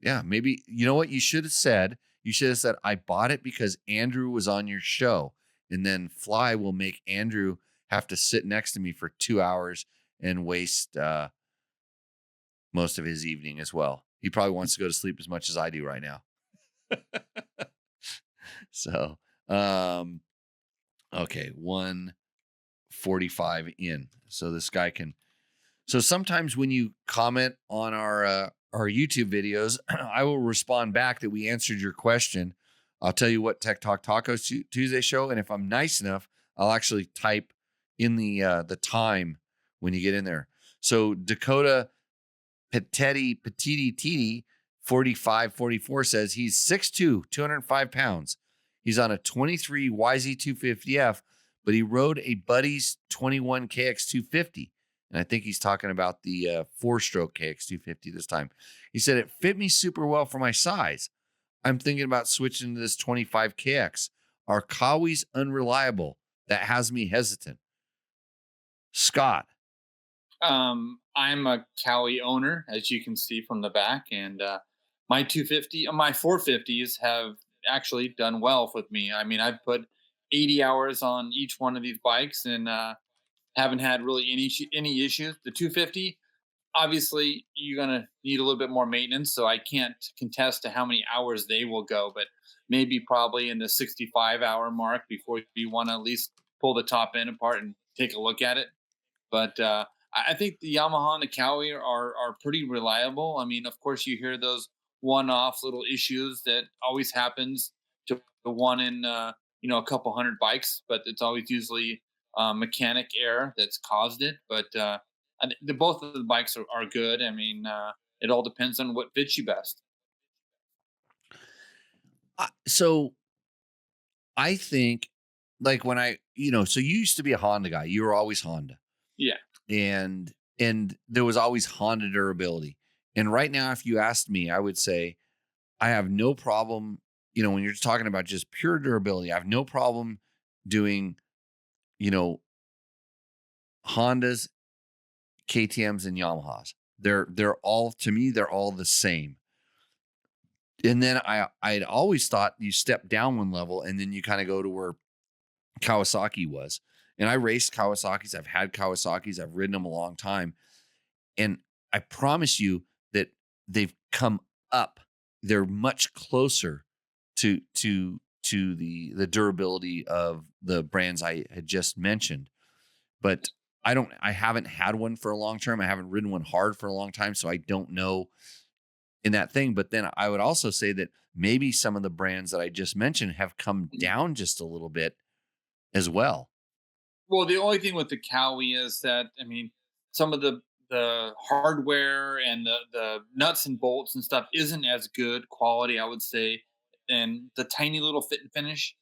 [SPEAKER 2] Yeah, maybe, you know what you should have said? You should have said, I bought it because Andrew was on your show. And then Fly will make Andrew have to sit next to me for 2 hours and waste most of his evening as well. He probably wants to go to sleep as much as I do right now. So, okay, 145 in. So this guy can. So sometimes when you comment on our YouTube videos, I will respond back that we answered your question. I'll tell you what Tech Talk Tacos Tuesday show, and if I'm nice enough, I'll actually type in the time when you get in there. So Dakota Petiti 4544 says he's 6'2", 205 pounds. He's on a 23 YZ250F, but he rode a Buddy's 21 KX250. And I think he's talking about the 4-stroke KX250 this time. He said, it fit me super well for my size. I'm thinking about switching to this 25 KX. Are Kawi's unreliable? That has me hesitant. Scott.
[SPEAKER 1] I'm a Kawi owner, as you can see from the back, and my 450s have actually done well with me. I mean, I've put 80 hours on each one of these bikes and haven't had really any issues. The 250, obviously, you're gonna need a little bit more maintenance, so I can't contest to how many hours they will go, but maybe probably in the 65-hour mark before you want to at least pull the top end apart and take a look at it. But I think the Yamaha and the Kawi are pretty reliable. I mean, of course, you hear those one-off little issues that always happens to the one in a couple hundred bikes, but it's always usually mechanic error that's caused it. But both of the bikes are good. I mean, it all depends on what fits you best.
[SPEAKER 2] So I think, like, when so you used to be a Honda guy. You were always Honda.
[SPEAKER 1] Yeah.
[SPEAKER 2] And there was always Honda durability. And right now, if you asked me, I would say I have no problem, when you're talking about just pure durability, I have no problem doing, Hondas, KTMs, and Yamahas. They're all, to me, they're all the same. And then I'd always thought you step down one level and then you kind of go to where Kawasaki was. And I raced Kawasaki's. I've had Kawasaki's. I've ridden them a long time. And I promise you that they've come up. They're much closer to the durability of the brands I had just mentioned. But I haven't had one for a long term. I haven't ridden one hard for a long time. So I don't know in that thing. But then I would also say that maybe some of the brands that I just mentioned have come down just a little bit as well.
[SPEAKER 1] Well, the only thing with the Kawi is that, I mean, some of the hardware and the nuts and bolts and stuff isn't as good quality, I would say, and the tiny little fit and finish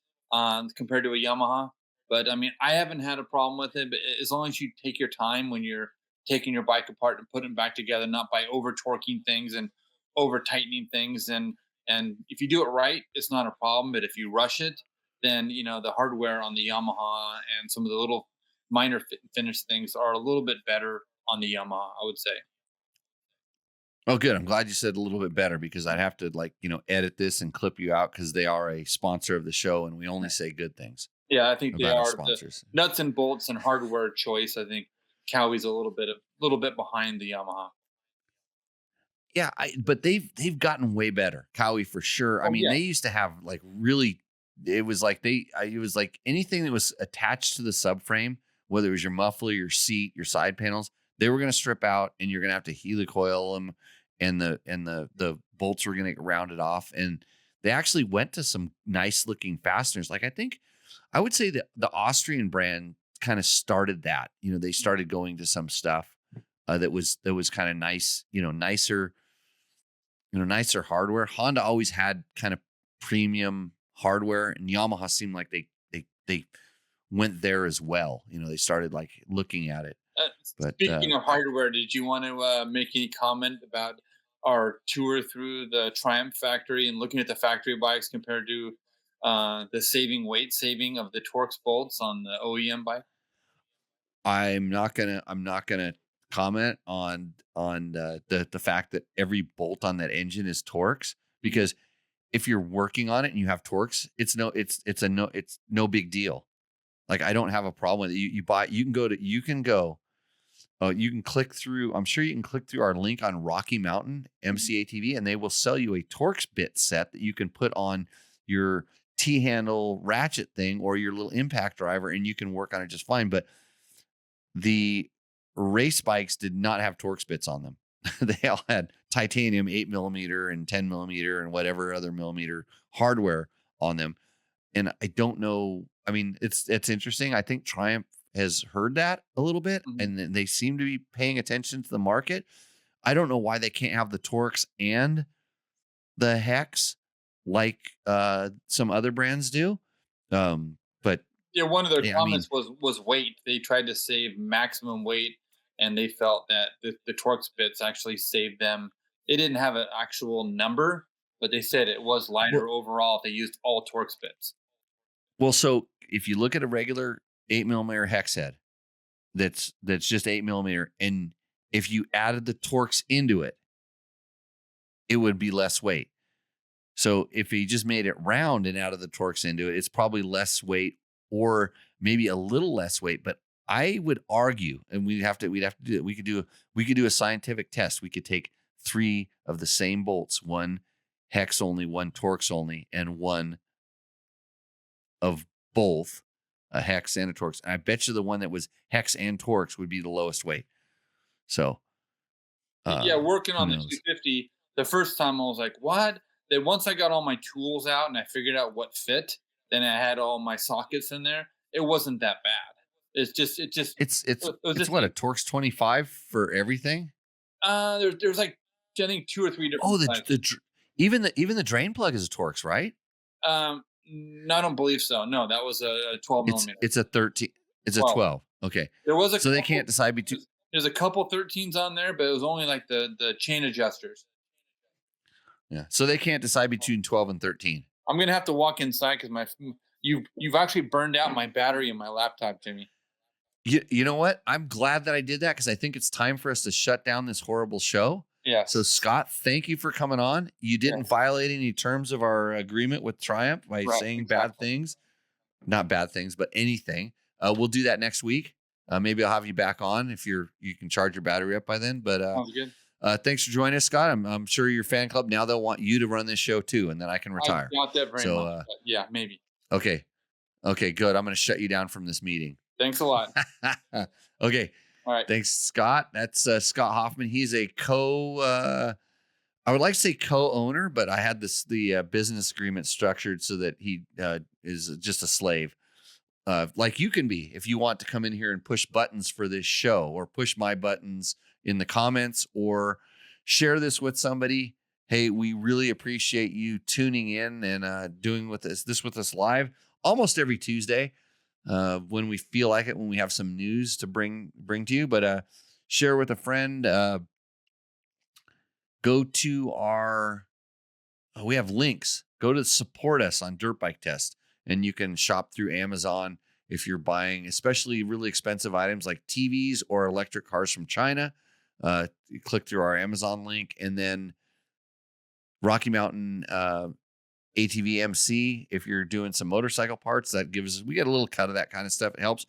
[SPEAKER 1] compared to a Yamaha. But I mean, I haven't had a problem with it. But as long as you take your time when you're taking your bike apart and putting it back together, not by over torquing things and over tightening things, and if you do it right, it's not a problem. But if you rush it, then the hardware on the Yamaha and some of the little minor fit and finish things are a little bit better on the Yamaha, I would say.
[SPEAKER 2] Oh, good. I'm glad you said a little bit better, because I'd have to edit this and clip you out, because they are a sponsor of the show and we only say good things.
[SPEAKER 1] Yeah, I think they are sponsors. The nuts and bolts and hardware choice. I think Kawi's a little bit behind the Yamaha.
[SPEAKER 2] Yeah, but they've gotten way better. Kawi for sure. I mean, They used to have it was like anything that was attached to the subframe whether it was your muffler, your seat, your side panels, they were going to strip out, and you're going to have to helicoil them, and the bolts were going to get rounded off. And they actually went to some nice looking fasteners. Like I would say that the Austrian brand kind of started that. They started going to some stuff that was kind of nice, nicer hardware. Honda always had kind of premium hardware, and Yamaha seemed like they went there as well. They started like looking at it. But
[SPEAKER 1] speaking of hardware, did you want to make any comment about our tour through the Triumph factory and looking at the factory bikes compared to the weight saving of the Torx bolts on the OEM bike?
[SPEAKER 2] I'm not gonna comment on the fact that every bolt on that engine is Torx, because if you're working on it and you have Torx, it's no big deal. Like, I don't have a problem with it. You can click through. I'm sure you can click through our link on Rocky Mountain MCATV, and they will sell you a Torx bit set that you can put on your T-handle ratchet thing or your little impact driver, and you can work on it just fine. But the race bikes did not have Torx bits on them. They all had titanium 8mm and 10mm and whatever other millimeter hardware on them. And I don't know. I mean, it's interesting. I think Triumph has heard that a little bit, and they seem to be paying attention to the market. I don't know why they can't have the Torx and the Hex like some other brands do. But
[SPEAKER 1] yeah, one of their comments was weight. They tried to save maximum weight, and they felt that the Torx bits actually saved them. They didn't have an actual number, but they said it was lighter overall if they used all Torx bits.
[SPEAKER 2] Well, so if you look at a regular 8mm hex head, that's just 8mm, and if you added the Torx into it, it would be less weight. So if you just made it round and added the Torx into it, it's probably less weight, or maybe a little less weight. But I would argue, and we'd have to do it. We could do a scientific test. We could take 3 of the same bolts, one hex only, one Torx only, and one of both, a hex and a Torx. And I bet you the one that was hex and Torx would be the lowest weight. So
[SPEAKER 1] working on the 250, the first time I was like, what? Then once I got all my tools out and I figured out what fit, then I had all my sockets in there. It wasn't that bad. It's what, a Torx 25 for everything? There's like, I think 2 or 3 different.
[SPEAKER 2] Even the drain plug is a Torx, right?
[SPEAKER 1] No, I don't believe so. No, that was a 12mm.
[SPEAKER 2] It's a 13. It's 12. A 12. Okay. So they can't decide between.
[SPEAKER 1] There's a couple 13s on there, but it was only like the chain adjusters.
[SPEAKER 2] Yeah. So they can't decide between 12 and 13.
[SPEAKER 1] I'm gonna have to walk inside because you've actually burned out my battery in my laptop, Jimmy.
[SPEAKER 2] You know what? I'm glad that I did that, because I think it's time for us to shut down this horrible show.
[SPEAKER 1] Yeah.
[SPEAKER 2] So Scott, thank you for coming on. You didn't violate any terms of our agreement with Triumph by saying bad things. Not bad things, but anything. We'll do that next week. Maybe I'll have you back on if you can charge your battery up by then. But
[SPEAKER 1] sounds good.
[SPEAKER 2] Thanks for joining us, Scott. I'm sure your fan club now, they'll want you to run this show too, and then I can retire.
[SPEAKER 1] I doubt that very much. Yeah, maybe.
[SPEAKER 2] Okay, good. I'm going to shut you down from this meeting.
[SPEAKER 1] Thanks a lot.
[SPEAKER 2] Okay.
[SPEAKER 1] All right.
[SPEAKER 2] Thanks, Scott. That's Scott Hoffman. He's a I would like to say co-owner, but I had the business agreement structured so that he is just a slave. Like you can be, if you want to come in here and push buttons for this show, or push my buttons in the comments, or share this with somebody. Hey, we really appreciate you tuning in and doing this with us live almost every Tuesday. When we feel like it, when we have some news to bring to you, but share with a friend. Go to we have links. Go to support us on Dirt Bike Test, and you can shop through Amazon if you're buying, especially really expensive items like TVs or electric cars from China. You click through our Amazon link, and then Rocky Mountain ATV MC, if you're doing some motorcycle parts, we get a little cut of that kind of stuff. It helps.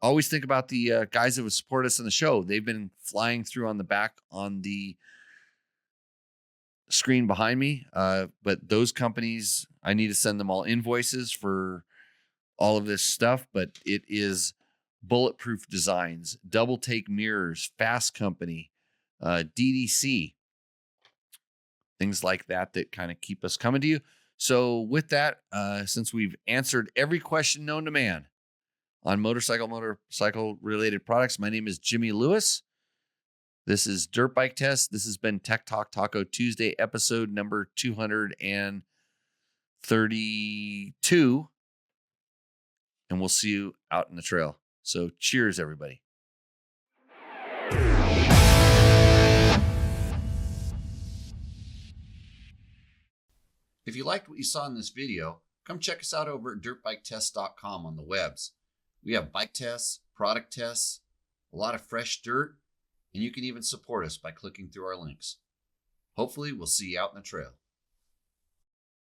[SPEAKER 2] Always think about the guys that would support us in the show. They've been flying through on the back on the screen behind me. But those companies, I need to send them all invoices for all of this stuff, but it is Bulletproof Designs, Double Take Mirrors, Fast Company, DDC, things like that that kind of keep us coming to you. So with that, since we've answered every question known to man on motorcycle related products, my name is Jimmy Lewis. This is Dirt Bike Test. This has been Tech Talk Taco Tuesday, episode number 232. And we'll see you out in the trail. So cheers, everybody. If you liked what you saw in this video, come check us out over at dirtbiketest.com on the webs. We have bike tests, product tests, a lot of fresh dirt, and you can even support us by clicking through our links. Hopefully, we'll see you out in the trail.